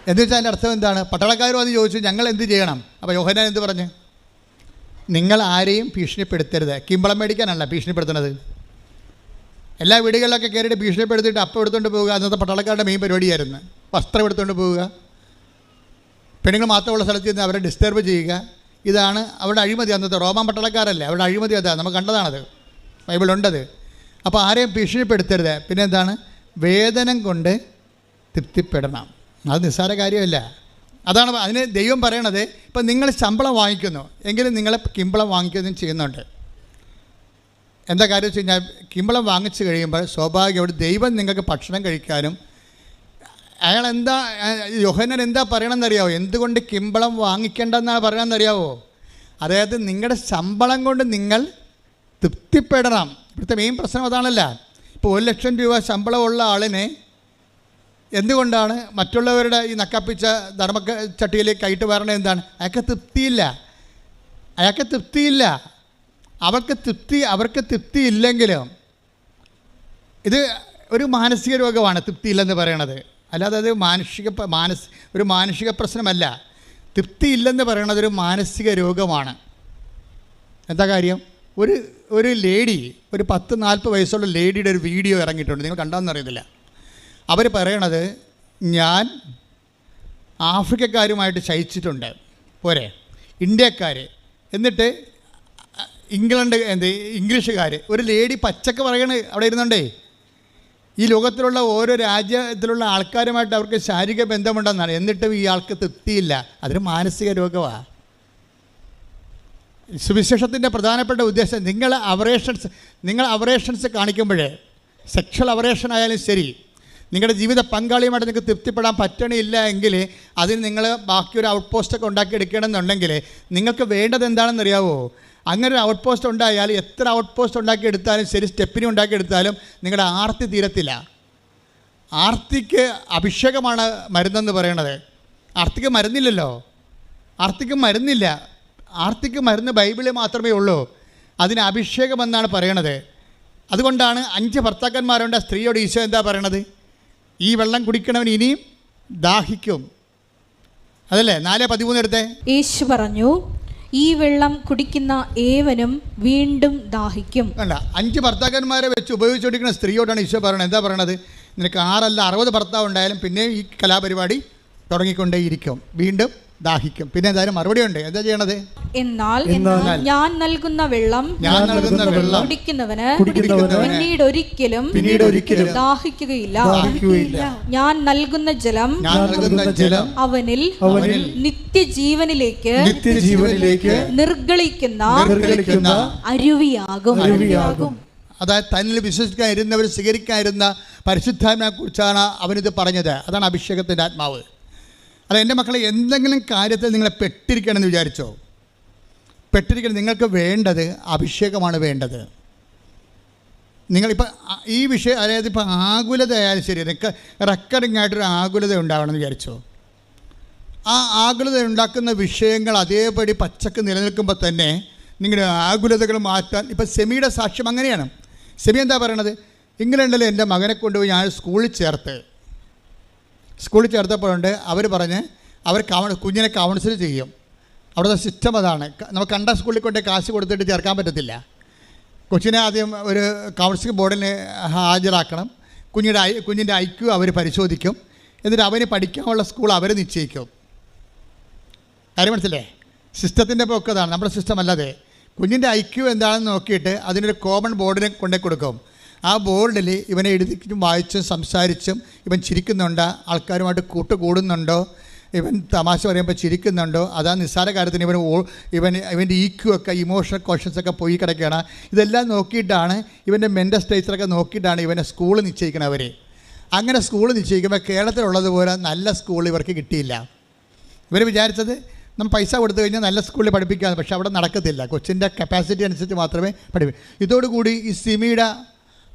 എന്ന് വെച്ചാൽ അതിൻ്റെ അർത്ഥം എന്താണ്? പട്ടാളക്കാരും അത് ചോദിച്ചു, ഞങ്ങൾ എന്ത് ചെയ്യണം? അപ്പോൾ യോഹന്നാൻ എന്ത് പറഞ്ഞു? നിങ്ങൾ ആരെയും ഭീഷണിപ്പെടുത്തരുത്. കിമ്പളം മേടിക്കാനല്ല ഭീഷണിപ്പെടുത്തുന്നത്. എല്ലാ വീടുകളിലൊക്കെ കയറിയിട്ട് ഭീഷണിപ്പെടുത്തിയിട്ട് അപ്പം എടുത്തുകൊണ്ട് പോവുക. അന്നത്തെ പട്ടാളക്കാരുടെ മെയിൻ പരിപാടിയായിരുന്നു. വസ്ത്രം എടുത്തുകൊണ്ട് പോവുക, പെണ്ണുങ്ങൾ മാത്രമുള്ള സ്ഥലത്ത് നിന്ന് അവരെ ഡിസ്റ്റർബ് ചെയ്യുക. ഇതാണ് അവരുടെ അഴിമതി. അന്നത്തെ റോമാൻ പട്ടാളക്കാരല്ലേ, അവരുടെ അഴിമതി അതാണ്. നമുക്ക് കണ്ടതാണത്, ബൈബിളുണ്ടത്. അപ്പോൾ ആരെയും ഭീഷണിപ്പെടുത്തരുത്. പിന്നെ എന്താണ്? വേതനം കൊണ്ട് തൃപ്തിപ്പെടണം. അത് നിസ്സാര കാര്യമല്ല. അതാണ് അതിന് ദൈവം പറയണത്. ഇപ്പം നിങ്ങൾ ശമ്പളം വാങ്ങിക്കുന്നു എങ്കിലും നിങ്ങളെ കിമ്പളം വാങ്ങിക്കുകയും ചെയ്യുന്നുണ്ട്. എന്താ കാര്യം വെച്ച് കഴിഞ്ഞാൽ, കിമ്പളം വാങ്ങിച്ചു കഴിയുമ്പോൾ സ്വാഭാവികമായിട്ട് ദൈവം നിങ്ങൾക്ക് ഭക്ഷണം കഴിക്കാനും, യോഹന്നാൻ എന്താ പറയണമെന്നറിയാവോ? എന്തുകൊണ്ട് കിമ്പളം വാങ്ങിക്കേണ്ടെന്നാണ് പറയണമെന്നറിയാവോ? അതായത് നിങ്ങളുടെ ശമ്പളം കൊണ്ട് നിങ്ങൾ തൃപ്തിപ്പെടണം. ഇവിടുത്തെ മെയിൻ പ്രശ്നം അതാണല്ല. ഇപ്പോൾ 1 ലക്ഷം രൂപ ശമ്പളമുള്ള ആളിനെ എന്തുകൊണ്ടാണ് മറ്റുള്ളവരുടെ ഈ നക്കപ്പിച്ച ധർമ്മച്ചട്ടിയിലേക്ക് കൈയിട്ട് വരണത്? എന്താണ്? അയാൾക്ക് തൃപ്തിയില്ല. അവർക്ക് തൃപ്തി ഇല്ലെങ്കിലും ഇത് ഒരു മാനസിക രോഗമാണ് തൃപ്തിയില്ലെന്ന് പറയണത്. അല്ലാതെ അത് ഒരു മാനസിക പ്രശ്നമല്ല. തൃപ്തിയില്ലെന്ന് പറയണത് ഒരു മാനസിക രോഗമാണ്. എന്താ കാര്യം? ഒരു ലേഡി, ഒരു 10-40 വയസ്സുള്ള ലേഡിയുടെ ഒരു വീഡിയോ ഇറങ്ങിയിട്ടുണ്ട്. നിങ്ങൾ കണ്ടാമെന്ന് അറിയത്തില്ല. അവർ പറയണത് ഞാൻ ആഫ്രിക്കക്കാരുമായിട്ട് ശയിച്ചിട്ടുണ്ട്, പോരെ, ഇന്ത്യക്കാർ, എന്നിട്ട് ഇംഗ്ലീഷുകാർ. ഒരു ലേഡി പച്ചക്ക് പറയണ അവിടെ ഇരുന്നുണ്ടേ, ഈ ലോകത്തിലുള്ള ഓരോ രാജ്യത്തിലുള്ള ആൾക്കാരുമായിട്ട് അവർക്ക് ശാരീരിക ബന്ധമുണ്ടെന്നാണ്. എന്നിട്ടും ഈ ആൾക്ക് തൃപ്തിയില്ല. അതൊരു മാനസിക രോഗമാണ്. സുവിശേഷത്തിൻ്റെ പ്രധാനപ്പെട്ട ഉദ്ദേശം നിങ്ങൾ അവറേഷൻസ് കാണിക്കുമ്പോഴേ, സെക്ഷൽ അവറേഷൻ ആയാലും ശരി, നിങ്ങളുടെ ജീവിത പങ്കാളിയുമായിട്ട് നിങ്ങൾക്ക് തൃപ്തിപ്പെടാൻ പറ്റണില്ല എങ്കിൽ അതിന് നിങ്ങൾ ബാക്കി ഒരു ഔട്ട് പോസ്റ്റൊക്കെ ഉണ്ടാക്കിയെടുക്കണമെന്നുണ്ടെങ്കിൽ നിങ്ങൾക്ക് വേണ്ടത് എന്താണെന്നറിയാവോ? അങ്ങനെ ഒരു ഔട്ട് പോസ്റ്റ് ഉണ്ടായാൽ എത്ര ഔട്ട് പോസ്റ്റ് ഉണ്ടാക്കിയെടുത്താലും ശരി, സ്റ്റെപ്പിനി ഉണ്ടാക്കിയെടുത്താലും നിങ്ങളുടെ ആർത്തി തീരത്തില്ല. ആർത്തിക്ക് അഭിഷേകമാണ് മരുന്നെന്ന് പറയണത്. ആർത്തിക്ക് മരുന്നില്ലല്ലോ, ആർത്തിക്ക് മരുന്നില്ല. ആർത്തിക്ക് മരുന്ന് ബൈബിളിൽ മാത്രമേ ഉള്ളൂ. അതിന് അഭിഷേകമെന്നാണ് പറയണത്. അതുകൊണ്ടാണ് 5 ഭർത്താക്കന്മാരുണ്ട്. സ്ത്രീയോട് ഈശോ എന്താ പറയണത്? ഈ വെള്ളം കുടിക്കണവൻ ഇനിയും ദാഹിക്കും. അതല്ലേ 4:13 എടുത്തേ. യേശു പറഞ്ഞു, ഈ വെള്ളം കുടിക്കുന്ന ഏവനും വീണ്ടും ദാഹിക്കും. അല്ല, 5 ഭർത്താക്കന്മാരെ വെച്ച് ഉപയോഗിച്ചുകൊണ്ടിരിക്കുന്ന സ്ത്രീയോടാണ് ഈശോ പറയണത്. എന്താ പറയണത്? നിനക്ക് 6 അല്ല 60 ഭർത്താവ് ഉണ്ടായാലും പിന്നെ ഈ കലാപരിപാടി തുടങ്ങിക്കൊണ്ടേയിരിക്കും, വീണ്ടും ദാഹിക്കും. പിന്നെ എന്തായാലും മറുപടി ഉണ്ട്. എന്താ ചെയ്യണത്? എന്നാൽ ഞാൻ നൽകുന്ന വെള്ളം കുടിക്കുന്നവന് പിന്നീട് ഒരിക്കലും ദാഹിക്കുകയില്ല. ഞാൻ നൽകുന്ന ജലം അവനിൽ നിത്യജീവനിലേക്ക് നിർഗളിക്കുന്ന അരുവിയാകും. അതായത് തന്നിൽ വിശ്വസിക്കാനിരുന്നവർ സ്വീകരിക്കാനിരുന്ന പരിശുദ്ധാത്മാവിനെ കുറിച്ചാണ് അവനിത് പറഞ്ഞത്. അതാണ് അഭിഷേകത്തിൻ്റെ ആത്മാവ്. അല്ല, എൻ്റെ മക്കളെ, എന്തെങ്കിലും കാര്യത്തിൽ നിങ്ങളെ പെട്ടിരിക്കണമെന്ന് വിചാരിച്ചോ? പെട്ടിരിക്കണം. നിങ്ങൾക്ക് വേണ്ടത് അഭിഷേകമാണ് വേണ്ടത്. നിങ്ങളിപ്പോൾ ഈ വിഷയം, അതായത് ഇപ്പോൾ ആകുലത ആയാലും ശരി, റെക്കറിംഗ് ആയിട്ടൊരു ആകുലത ഉണ്ടാവണമെന്ന് വിചാരിച്ചോ? ആ ആകുലത ഉണ്ടാക്കുന്ന വിഷയങ്ങൾ അതേപടി പച്ചക്ക് നിലനിൽക്കുമ്പോൾ തന്നെ നിങ്ങളുടെ ആകുലതകൾ മാറ്റാൻ, ഇപ്പോൾ സെമിയുടെ സാക്ഷ്യം അങ്ങനെയാണ്. സെമി എന്താ പറയണത്? ഇങ്ങനെയുണ്ടല്ലോ, എൻ്റെ മകനെ കൊണ്ടുപോയി ഞാൻ സ്കൂളിൽ ചേർത്തപ്പോഴുണ്ട് അവർ പറഞ്ഞ് അവർ കുഞ്ഞിനെ കൗൺസിൽ ചെയ്യും. അവിടുത്തെ സിസ്റ്റം അതാണ്. നമുക്ക് കണ്ട സ്കൂളിൽ കൊണ്ട് കാശ് കൊടുത്തിട്ട് ചേർക്കാൻ പറ്റത്തില്ല. കൊച്ചിനെ ആദ്യം ഒരു കൗൺസിലിംഗ് ബോർഡിന് ഹാജരാക്കണം. കുഞ്ഞിൻ്റെ IQ അവർ പരിശോധിക്കും. എന്നിട്ട് അവന് പഠിക്കാനുള്ള സ്കൂൾ അവർ നിശ്ചയിക്കും. കാര്യം മനസ്സില്ലേ? സിസ്റ്റത്തിൻ്റെ പൊക്കതാണ്, നമ്മുടെ സിസ്റ്റം അല്ലാതെ. കുഞ്ഞിൻ്റെ IQ എന്താണെന്ന് നോക്കിയിട്ട് അതിനൊരു കോമൺ ബോർഡിനെ കൊണ്ടേ കൊടുക്കും. ആ ബോർഡിൽ ഇവനെ എഴുതിച്ചും വായിച്ചും സംസാരിച്ചും ഇവൻ ചിരിക്കുന്നുണ്ടോ, ആൾക്കാരുമായിട്ട് കൂടുന്നുണ്ടോ, ഇവൻ തമാശ പറയുമ്പോൾ ചിരിക്കുന്നുണ്ടോ, അതാ നിസ്സാര കാര്യത്തിന് ഇവൻ്റെ EQ ഒക്കെ, ഇമോഷണൽ ക്വസ്റ്റ്യൻസൊക്കെ പോയി കിടക്കുകയാണ്. ഇതെല്ലാം നോക്കിയിട്ടാണ്, ഇവൻ്റെ മെൻ്റൽ സ്റ്റേച്ചറൊക്കെ നോക്കിയിട്ടാണ് ഇവനെ സ്കൂൾ നിശ്ചയിക്കണവർ. അങ്ങനെ സ്കൂൾ നിശ്ചയിക്കുമ്പോൾ കേരളത്തിലുള്ളതുപോലെ നല്ല സ്കൂൾ ഇവർക്ക് കിട്ടിയില്ല. ഇവർ വിചാരിച്ചത് നമ്മൾ പൈസ കൊടുത്തു കഴിഞ്ഞാൽ നല്ല സ്കൂളിൽ പഠിപ്പിക്കാമെന്ന്. പക്ഷേ അവിടെ നടക്കത്തില്ല. കൊച്ചിൻ്റെ കപ്പാസിറ്റി അനുസരിച്ച് മാത്രമേ പഠിപ്പിക്കൂ. ഇതോടുകൂടി ഈ സിമിയുടെ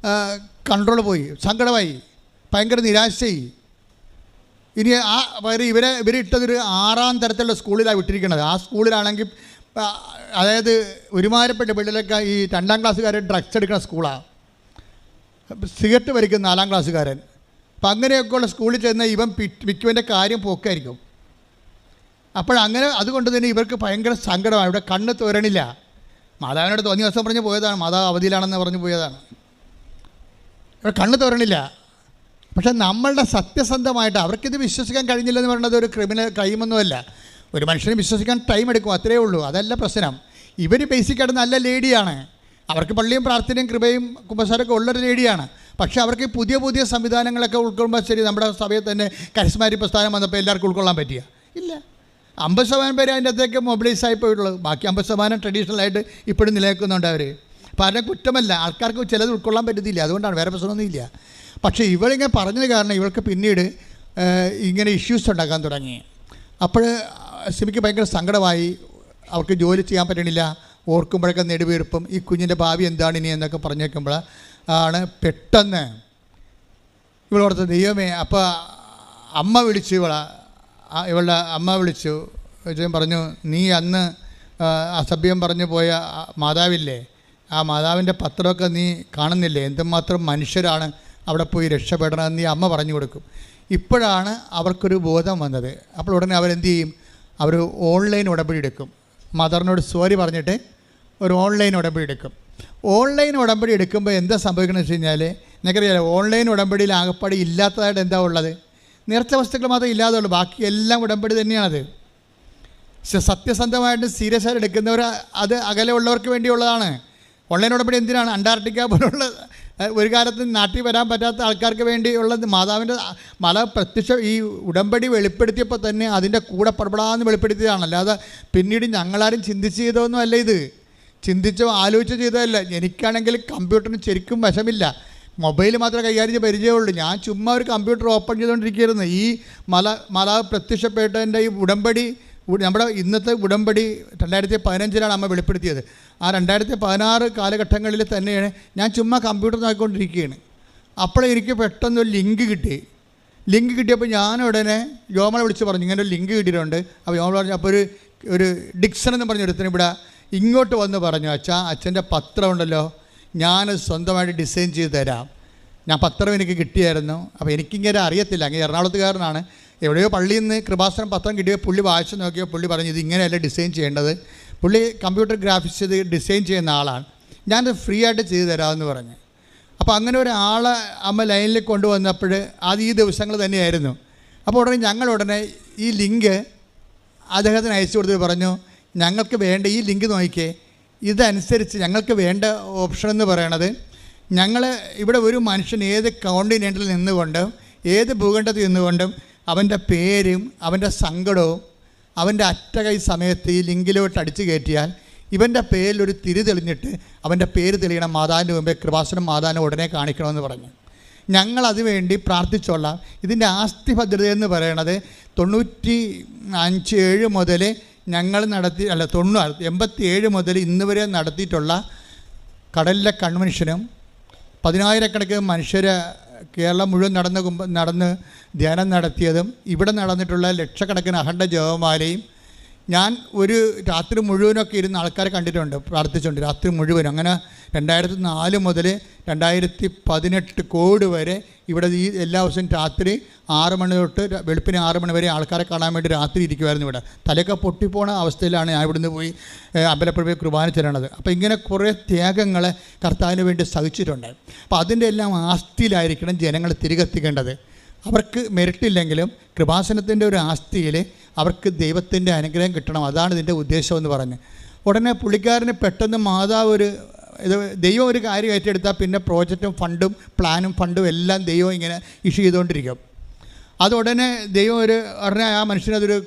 കൺട്രോൾ പോയി, സങ്കടമായി, ഭയങ്കര നിരാശയായി. ഇനി ഇവരെ ഇട്ടതൊരു 6ാം തരത്തിലുള്ള സ്കൂളിലാണ് വിട്ടിരിക്കുന്നത്. ആ സ്കൂളിലാണെങ്കിൽ അതായത് ഒരുമാരപ്പെട്ട പിള്ളേരൊക്കെ ഈ 2ാം ക്ലാസ്സുകാരൻ ഡ്രഗ്സ് എടുക്കുന്ന സ്കൂളാണ്. സിഗരറ്റ് വലിക്കുന്ന 4ാം ക്ലാസ്സുകാരൻ. അപ്പം അങ്ങനെയൊക്കെയുള്ള സ്കൂളിൽ ചെന്ന് ഇവൻ മിക്കവൻ്റെ കാര്യം പോക്കായിരിക്കും. അപ്പോഴങ്ങനെ അതുകൊണ്ട് തന്നെ ഇവർക്ക് ഭയങ്കര സങ്കടമാണ്. ഇവിടെ കണ്ണ് തോരണില്ല. മാതാവിനോട് തോന്നിയ ദിവസം പറഞ്ഞ് പോയതാണ്, മാതാവ് അവധിയിലാണെന്ന് പറഞ്ഞ് പോയതാണ്. ഇവിടെ കണ്ണ് തോരണില്ല. പക്ഷേ നമ്മളുടെ സത്യസന്ധമായിട്ട് അവർക്കിത് വിശ്വസിക്കാൻ കഴിഞ്ഞില്ലെന്ന് പറയുന്നത് ഒരു ക്രൈമൊന്നുമല്ല. ഒരു മനുഷ്യനെ വിശ്വസിക്കാൻ ടൈം എടുക്കും, അത്രയേ ഉള്ളൂ. അതല്ല പ്രശ്നം. ഇവർ ബേസിക്കായിട്ട് നല്ല ലേഡിയാണ്. അവർക്ക് പള്ളിയും പ്രാർത്ഥനയും കൃപയും കുമ്പസാരമൊക്കെ ഉള്ളൊരു ലേഡിയാണ്. പക്ഷേ അവർക്ക് പുതിയ പുതിയ സംവിധാനങ്ങളൊക്കെ ഉൾക്കൊള്ളുമ്പോൾ ശരി, നമ്മുടെ സഭയിൽ തന്നെ കരിസ്മാറ്റിക് പ്രസ്ഥാനം വന്നപ്പോൾ എല്ലാവർക്കും ഉൾക്കൊള്ളാൻ പറ്റിയ ഇല്ല. 50% പേര് അതിൻ്റെ അകത്തേക്ക് മൊബിലൈസ് ആയി പോയിട്ടുള്ളൂ. ബാക്കി 50% ട്രഡീഷണലായിട്ട് ഇപ്പോഴും നിലനിൽക്കുന്നുണ്ട് അവർ. അപ്പോൾ അതിനെ കുറ്റമല്ല, ആൾക്കാർക്ക് ചിലത് ഉൾക്കൊള്ളാൻ പറ്റത്തില്ല, അതുകൊണ്ടാണ്, വേറെ പ്രശ്നമൊന്നുമില്ല. പക്ഷേ ഇവളിങ്ങനെ പറഞ്ഞത് കാരണം ഇവൾക്ക് പിന്നീട് ഇങ്ങനെ ഇഷ്യൂസ് ഉണ്ടാക്കാൻ തുടങ്ങി. അപ്പോൾ സിമിക്ക് ഭയങ്കര സങ്കടമായി. അവർക്ക് ജോലി ചെയ്യാൻ പറ്റണില്ല. ഓർക്കുമ്പോഴൊക്കെ നെടുവീർപ്പും ഈ കുഞ്ഞിൻ്റെ ഭാവി എന്താണ് ഇനി എന്നൊക്കെ പറഞ്ഞു വയ്ക്കുമ്പോൾ ആണ് പെട്ടെന്ന് ഇവളോർത്ത് ദൈവമേ. അപ്പോൾ അമ്മ വിളിച്ചു, ഇവളുടെ അമ്മ വിളിച്ചു പറഞ്ഞു, നീ അന്ന് അസഭ്യം പറഞ്ഞു പോയ മാതാവില്ലേ, ആ മാതാവിൻ്റെ പത്രമൊക്കെ നീ കാണുന്നില്ലേ, എന്തുമാത്രം മനുഷ്യരാണ് അവിടെ പോയി രക്ഷപ്പെടണമെന്ന് നീ അമ്മ പറഞ്ഞു കൊടുക്കും. ഇപ്പോഴാണ് അവർക്കൊരു ബോധം വന്നത്. അപ്പോൾ ഉടനെ അവരെന്ത് ചെയ്യും? അവർ ഓൺലൈൻ ഉടമ്പടി എടുക്കും. മദറിനോട് സോറി പറഞ്ഞിട്ട് ഒരു ഓൺലൈൻ ഉടമ്പടി എടുക്കും. ഓൺലൈൻ ഉടമ്പടി എടുക്കുമ്പോൾ എന്താ സംഭവിക്കണമെന്ന് വെച്ച് കഴിഞ്ഞാൽ നിനക്കറിയാലോ, ഓൺലൈൻ ഉടമ്പടിയിൽ ആകപ്പാടി ഇല്ലാത്തതായിട്ട് എന്താ ഉള്ളത്? നേർച്ച വസ്തുക്കൾ മാത്രമേ ഇല്ലാതെ ഉള്ളൂ, ബാക്കി എല്ലാം ഉടമ്പടി തന്നെയാണത്. സത്യസന്ധമായിട്ട് സീരിയസ് ആയിട്ട് എടുക്കുന്നവർ അത് അകലെ ഉള്ളവർക്ക് വേണ്ടിയുള്ളതാണ്. ഓൺലൈൻ ഉടമ്പടി എന്തിനാണ്? അന്റാർട്ടിക്ക പോലുള്ള ഒരു കാലത്ത് നാട്ടിൽ വരാൻ പറ്റാത്ത ആൾക്കാർക്ക് വേണ്ടിയുള്ളത്. മാതാവിൻ്റെ ഈ ഉടമ്പടി വെളിപ്പെടുത്തിയപ്പോൾ തന്നെ അതിൻ്റെ കൂടെ പടപടാന്ന് വെളിപ്പെടുത്തിയതാണ്. അല്ലാതെ പിന്നീട് ഞങ്ങളാരും ചിന്തിച്ച് ചെയ്തതൊന്നും അല്ല ഇത്. ചിന്തിച്ചോ ആലോചിച്ചോ ചെയ്തതല്ല. എനിക്കാണെങ്കിൽ കമ്പ്യൂട്ടറിന് ശരിക്കും വശമില്ല, മൊബൈൽ മാത്രമേ കൈകാര്യം ചെയ്ത് പരിചയമുള്ളൂ. ഞാൻ ചുമ്മാ ഒരു കമ്പ്യൂട്ടർ ഓപ്പൺ ചെയ്തുകൊണ്ടിരിക്കുകയായിരുന്നു. ഈ മാതാവ് പ്രത്യക്ഷപ്പെട്ടതിൻ്റെ ഈ ഉടമ്പടി, നമ്മുടെ ഇന്നത്തെ ഉടമ്പടി 2015 അമ്മ വെളിപ്പെടുത്തിയത്. ആ 2016 കാലഘട്ടങ്ങളിൽ തന്നെയാണ് ഞാൻ ചുമ്മാ കമ്പ്യൂട്ടർ നോക്കിക്കൊണ്ടിരിക്കുകയാണ്. അപ്പോൾ എനിക്ക് പെട്ടെന്നൊരു ലിങ്ക് കിട്ടിയപ്പോൾ ഞാൻ ഉടനെ യോമളെ വിളിച്ച് പറഞ്ഞു, ഇങ്ങനെ ഒരു ലിങ്ക് കിട്ടിയിട്ടുണ്ട്. അപ്പോൾ യോമള പറഞ്ഞു, അപ്പോൾ ഒരു ഡിക്സൺ എന്ന് പറഞ്ഞൊരുത്തിന് ഇവിടെ ഇങ്ങോട്ട് വന്ന് പറഞ്ഞു, അച്ഛൻ്റെ പത്രം ഉണ്ടല്ലോ, ഞാൻ സ്വന്തമായിട്ട് ഡിസൈൻ ചെയ്ത് തരാം. ഞാൻ പത്രം എനിക്ക് കിട്ടിയായിരുന്നു. അപ്പോൾ എനിക്കിങ്ങനെ അറിയത്തില്ല, അങ്ങനെ എറണാകുളത്തുകാരനാണ്. എവിടെയോ പള്ളിയിൽ നിന്ന് കൃപാസനം പത്രം കിട്ടിയപ്പോൾ പുള്ളി വായിച്ച് നോക്കിയോ പുള്ളി പറഞ്ഞു, ഇത് ഇങ്ങനെയല്ല ഡിസൈൻ ചെയ്യേണ്ടത്. പുള്ളി കമ്പ്യൂട്ടർ ഗ്രാഫിക്സ് ചെയ്ത് ഡിസൈൻ ചെയ്യുന്ന ആളാണ്. ഞാനത് ഫ്രീ ആയിട്ട് ചെയ്തു തരാമെന്ന് പറഞ്ഞു. അപ്പോൾ അങ്ങനെ ഒരാളെ അമ്മ ലൈനിൽ കൊണ്ടുവന്നപ്പോൾ അത് ഈ ദിവസങ്ങൾ തന്നെയായിരുന്നു. അപ്പോൾ ഉടനെ ഈ ലിങ്ക് അദ്ദേഹത്തിന് അയച്ചു കൊടുത്തിട്ട് പറഞ്ഞു, ഞങ്ങൾക്ക് വേണ്ട ഈ ലിങ്ക് നോക്കിക്കേ, ഇതനുസരിച്ച് ഞങ്ങൾക്ക് വേണ്ട ഓപ്ഷൻ എന്ന് പറയണത്, ഞങ്ങൾ ഇവിടെ ഒരു മനുഷ്യൻ ഏത് കോണ്ടിനെൻറ്റിൽ നിന്നുകൊണ്ടും ഏത് ഭൂഖണ്ഡത്തിൽ നിന്നുകൊണ്ടും അവൻ്റെ പേരും അവൻ്റെ സങ്കടവും അവൻ്റെ അറ്റകൈ സമയത്ത് ഈ ലിങ്കിലോട്ട് അടിച്ചു കയറ്റിയാൽ ഇവൻ്റെ പേരിലൊരു തിരി തെളിഞ്ഞിട്ട് അവൻ്റെ പേര് തെളിയണം മാതാവിൻ്റെ മുമ്പേ കൃപാസനം മാതാവിനെ ഉടനെ കാണിക്കണമെന്ന് പറഞ്ഞു. ഞങ്ങളത് വേണ്ടി പ്രാർത്ഥിച്ചോളാം. ഇതിൻ്റെ ആസ്തി ഭദ്രതയെന്ന് പറയണത് 97 മുതൽ ഞങ്ങൾ 87 മുതൽ ഇന്ന് വരെ നടത്തിയിട്ടുള്ള കടലിലെ കൺവെൻഷനും 10,000 മനുഷ്യരെ കേരളം മുഴുവൻ നടന്ന് ധ്യാനം നടത്തിയതും ഇവിടെ നടന്നിട്ടുള്ള ലക്ഷക്കണക്കിന് അഖണ്ഡ ജപമാലയും ഞാൻ ഒരു രാത്രി മുഴുവനൊക്കെ ഇരുന്ന് ആൾക്കാരെ കണ്ടിട്ടുണ്ട്, പ്രാർത്ഥിച്ചുണ്ട് രാത്രി മുഴുവനും. അങ്ങനെ 2004 മുതൽ 2018 കോവിഡ് വരെ ഇവിടെ ഈ എല്ലാ ദിവസവും രാത്രി 6 മണി തൊട്ട് വെളുപ്പിന് 6 മണി വരെ ആൾക്കാരെ കാണാൻ വേണ്ടി രാത്രി ഇരിക്കുമായിരുന്നു. ഇവിടെ തലയൊക്കെ പൊട്ടിപ്പോണ അവസ്ഥയിലാണ് ഞാൻ ഇവിടുന്ന് പോയി അമ്പലപ്പുഴ കുർബാന ചെല്ലണത്. അപ്പോൾ ഇങ്ങനെ കുറേ ത്യാഗങ്ങൾ കർത്താവിന് വേണ്ടി സഹിച്ചിട്ടുണ്ട്. അപ്പോൾ അതിൻ്റെ എല്ലാം ആസ്തിയിലായിരിക്കണം ജനങ്ങൾ തിരികെത്തിക്കേണ്ടത്. അവർക്ക് മെറിറ്റില്ലെങ്കിലും കൃപാസനത്തിൻ്റെ ഒരു ആസ്തിയിൽ അവർക്ക് ദൈവത്തിൻ്റെ അനുഗ്രഹം കിട്ടണം. അതാണ് ഇതിൻ്റെ ഉദ്ദേശമെന്ന് പറഞ്ഞ് ഉടനെ പുള്ളിക്കാരന് പെട്ടെന്ന് മാതാവ് ദൈവം ഒരു കാര്യം ഏറ്റെടുത്താൽ പിന്നെ പ്രോജക്റ്റും ഫണ്ടും പ്ലാനും ഫണ്ടും എല്ലാം ദൈവം ഇങ്ങനെ ഇഷ്യൂ ചെയ്തുകൊണ്ടിരിക്കും. അത് ഉടനെ ദൈവം ഉടനെ ആ മനുഷ്യനതൊരു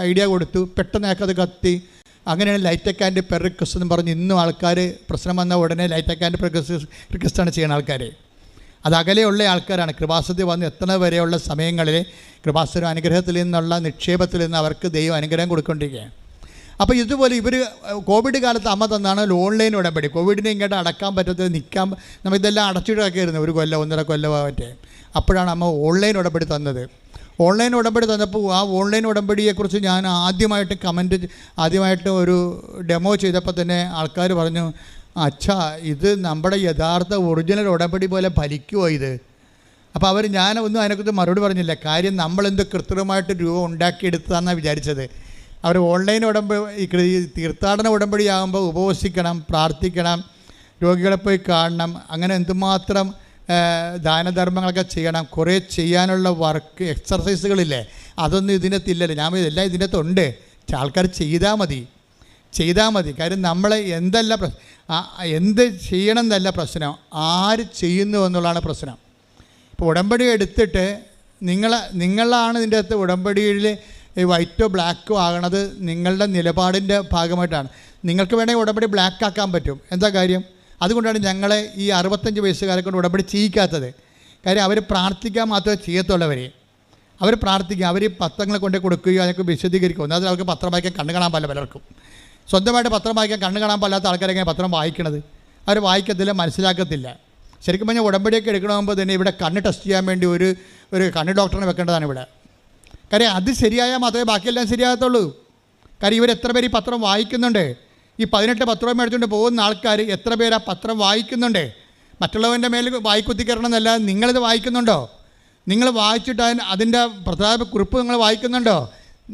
ഐഡിയ കൊടുത്തു. പെട്ടെന്ന് അയാൾക്കത് കത്തി. അങ്ങനെയാണ് ലൈറ്റ് ആൻഡ് പെർ റിക്വസ്റ്റ് എന്ന് പറഞ്ഞ് ഇന്നും ആൾക്കാർ പ്രശ്നം വന്ന ഉടനെ ലൈറ്റ് ആൻഡ് പെർ റിക്വസ്റ്റാണ് ചെയ്യുന്ന ആൾക്കാർ. അത് അകലെയുള്ള ആൾക്കാരാണ്. കൃപാസനത്തിൽ വന്ന് എത്തുന്ന വരെയുള്ള സമയങ്ങളിൽ കൃപാസന അനുഗ്രഹത്തിൽ നിന്നുള്ള നിക്ഷേപത്തിൽ നിന്ന് അവർക്ക് ദൈവം അനുഗ്രഹം കൊടുക്കൊണ്ടിരിക്കുകയാണ്. അപ്പോൾ ഇതുപോലെ ഇവർ കോവിഡ് കാലത്ത് അമ്മ തന്നാണ് ഓൺലൈൻ ഉടമ്പടി. കോവിഡിനെ ഇങ്ങോട്ട് അടക്കാൻ പറ്റാത്തത് നിൽക്കാൻ നമ്മൾ ഇതെല്ലാം അടച്ചിട്ടൊക്കെയായിരുന്നു 1 കൊല്ലം 1.5 കൊല്ലമായിട്ട്. അപ്പോഴാണ് അമ്മ ഓൺലൈൻ ഉടമ്പടി തന്നത്. ഓൺലൈൻ ഉടമ്പടി തന്നപ്പോൾ ആ ഓൺലൈൻ ഉടമ്പടിയെക്കുറിച്ച് ഞാൻ ആദ്യമായിട്ട് ഒരു ഡെമോ ചെയ്തപ്പോൾ തന്നെ ആൾക്കാർ പറഞ്ഞു, അച്ഛാ ഇത് നമ്മുടെ യഥാർത്ഥ ഒറിജിനൽ ഉടമ്പടി പോലെ ഫലിക്കുമോ ഇത്? അപ്പോൾ ഞാനൊന്നും അതിനെക്കുറിച്ച് മറുപടി പറഞ്ഞില്ല. കാര്യം നമ്മളെന്ത് കൃത്രിമമായിട്ട് രൂപം ഉണ്ടാക്കിയെടുത്തതാണെന്നാണ് വിചാരിച്ചത്. അവർ ഓൺലൈൻ തീർത്ഥാടന ഉടമ്പടിയാകുമ്പോൾ ഉപവസിക്കണം, പ്രാർത്ഥിക്കണം, രോഗികളെ പോയി കാണണം, അങ്ങനെ എന്തുമാത്രം ദാനധർമ്മങ്ങളൊക്കെ ചെയ്യണം, കുറേ ചെയ്യാനുള്ള വർക്ക് എക്സർസൈസുകളില്ലേ, അതൊന്നും ഇതിനകത്തില്ലല്ലോ. ഞാൻ എല്ലാം ഇതിനകത്തുണ്ട്. ആൾക്കാർ ചെയ്താൽ മതി. കാര്യം നമ്മളെ എന്ത് ചെയ്യണം എന്നല്ല പ്രശ്നം, ആര് ചെയ്യുന്നു എന്നുള്ളതാണ് പ്രശ്നം. ഇപ്പോൾ ഉടമ്പടി എടുത്തിട്ട് നിങ്ങളാണ് ഇതിൻ്റെ അകത്ത് ഉടമ്പടിയിൽ വൈറ്റോ ബ്ലാക്കോ ആകണത് നിങ്ങളുടെ നിലപാടിൻ്റെ ഭാഗമായിട്ടാണ്. നിങ്ങൾക്ക് വേണമെങ്കിൽ ഉടമ്പടി ബ്ലാക്ക് ആക്കാൻ പറ്റും. എന്താ കാര്യം? അതുകൊണ്ടാണ് ഞങ്ങളെ ഈ 65 വയസ്സുകാരെ കൊണ്ട് ഉടമ്പടി ചെയ്യിക്കാത്തത്. കാര്യം അവർ പ്രാർത്ഥിക്കാൻ മാത്രമേ ചെയ്യത്തുള്ളവരെ. അവർ പ്രാർത്ഥിക്കുക, അവർ പത്രങ്ങളെ കൊണ്ട് കൊടുക്കുകയോ അതൊക്കെ വിശദീകരിക്കും. ഒന്നാമത് അവർക്ക് പത്രം വായിക്കാൻ കണ്ണു കാണാൻ പാടില്ല. പലർക്കും സ്വന്തമായിട്ട് പത്രം വായിക്കാൻ കണ്ണു കാണാൻ പാടില്ലാത്ത ആൾക്കാരെങ്ങനെ പത്രം വായിക്കണത്? അവർ വായിക്കത്തില്ല, മനസ്സിലാക്കത്തില്ല. ശരിക്കും പറഞ്ഞാൽ ഉടമ്പടിയൊക്കെ എടുക്കണമെങ്കിൽ തന്നെ ഇവിടെ കണ്ണ് ടെസ്റ്റ് ചെയ്യാൻ വേണ്ടി ഒരു കണ്ണ് ഡോക്ടറിനെ വെക്കേണ്ടതാണ് ഇവിടെ. കാര്യം അത് ശരിയായാൽ മാത്രമേ ബാക്കിയെല്ലാം ശരിയാകത്തുള്ളൂ. കാര്യം ഇവരെത്ര പേര് ഈ പത്രം വായിക്കുന്നുണ്ട്? ഈ 18 പത്രവും മേടിച്ചുകൊണ്ട് പോകുന്ന ആൾക്കാർ എത്ര പേര് ആ പത്രം വായിക്കുന്നുണ്ട്? മറ്റുള്ളവൻ്റെ മേൽ വായിക്കുത്തിക്കരണം എന്നല്ല, നിങ്ങളിത് വായിക്കുന്നുണ്ടോ? നിങ്ങൾ വായിച്ചിട്ട് അതിൻ്റെ പ്രധാന കുറിപ്പ് നിങ്ങൾ വായിക്കുന്നുണ്ടോ?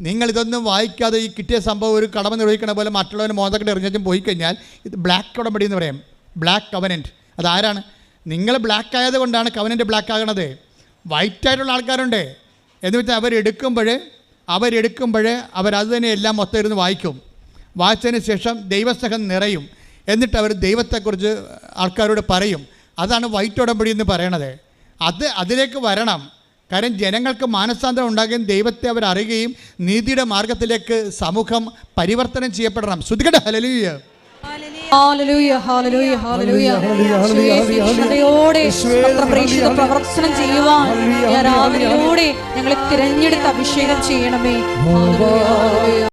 നിങ്ങളിതൊന്നും വായിക്കാതെ ഈ കിട്ടിയ സംഭവം ഒരു കടമ നിർവഹിക്കണ പോലെ മറ്റുള്ളവന് മോന്തക്കെട്ട് എറിഞ്ഞും പോയി കഴിഞ്ഞാൽ ഇത് ബ്ലാക്ക് ഉടമ്പടി എന്ന് പറയും. Black covenant. അതാരാണ്? നിങ്ങൾ ബ്ലാക്ക് ആയത് കൊണ്ടാണ് കവനൻ്റ് ബ്ലാക്ക് ആകണത്. വൈറ്റായിട്ടുള്ള ആൾക്കാരുണ്ട് എന്ന് വെച്ചാൽ അവരെടുക്കുമ്പോൾ അവരത് തന്നെ എല്ലാം മൊത്തം ഇരുന്ന് വായിക്കും. വായിച്ചതിന് ശേഷം ദൈവസ്നേഹം നിറയും. എന്നിട്ട് അവർ ദൈവത്തെക്കുറിച്ച് ആൾക്കാരോട് പറയും. അതാണ് വൈറ്റ് ഉടമ്പടി എന്ന് പറയണത്. അതിലേക്ക് വരണം. കാര്യം ജനങ്ങൾക്ക് മാനസാന്തരം ഉണ്ടാകുകയും ദൈവത്തെ അവർ അറിയുകയും നീതിയുടെ മാർഗത്തിലേക്ക് സമൂഹം പരിവർത്തനം ചെയ്യപ്പെടണം. ശ്രുതികട്ടെ ഹല്ലേലൂയ. Hallelujah hallelujah hallelujah. പ്രേക്ഷിത പ്രവർത്തനം ചെയ്യുവാൻ ആരാധനയിലൂടെ ഞങ്ങളെ തിരഞ്ഞെടുത്ത് അഭിഷേകം ചെയ്യണമേ. ഹല്ലേലൂയ.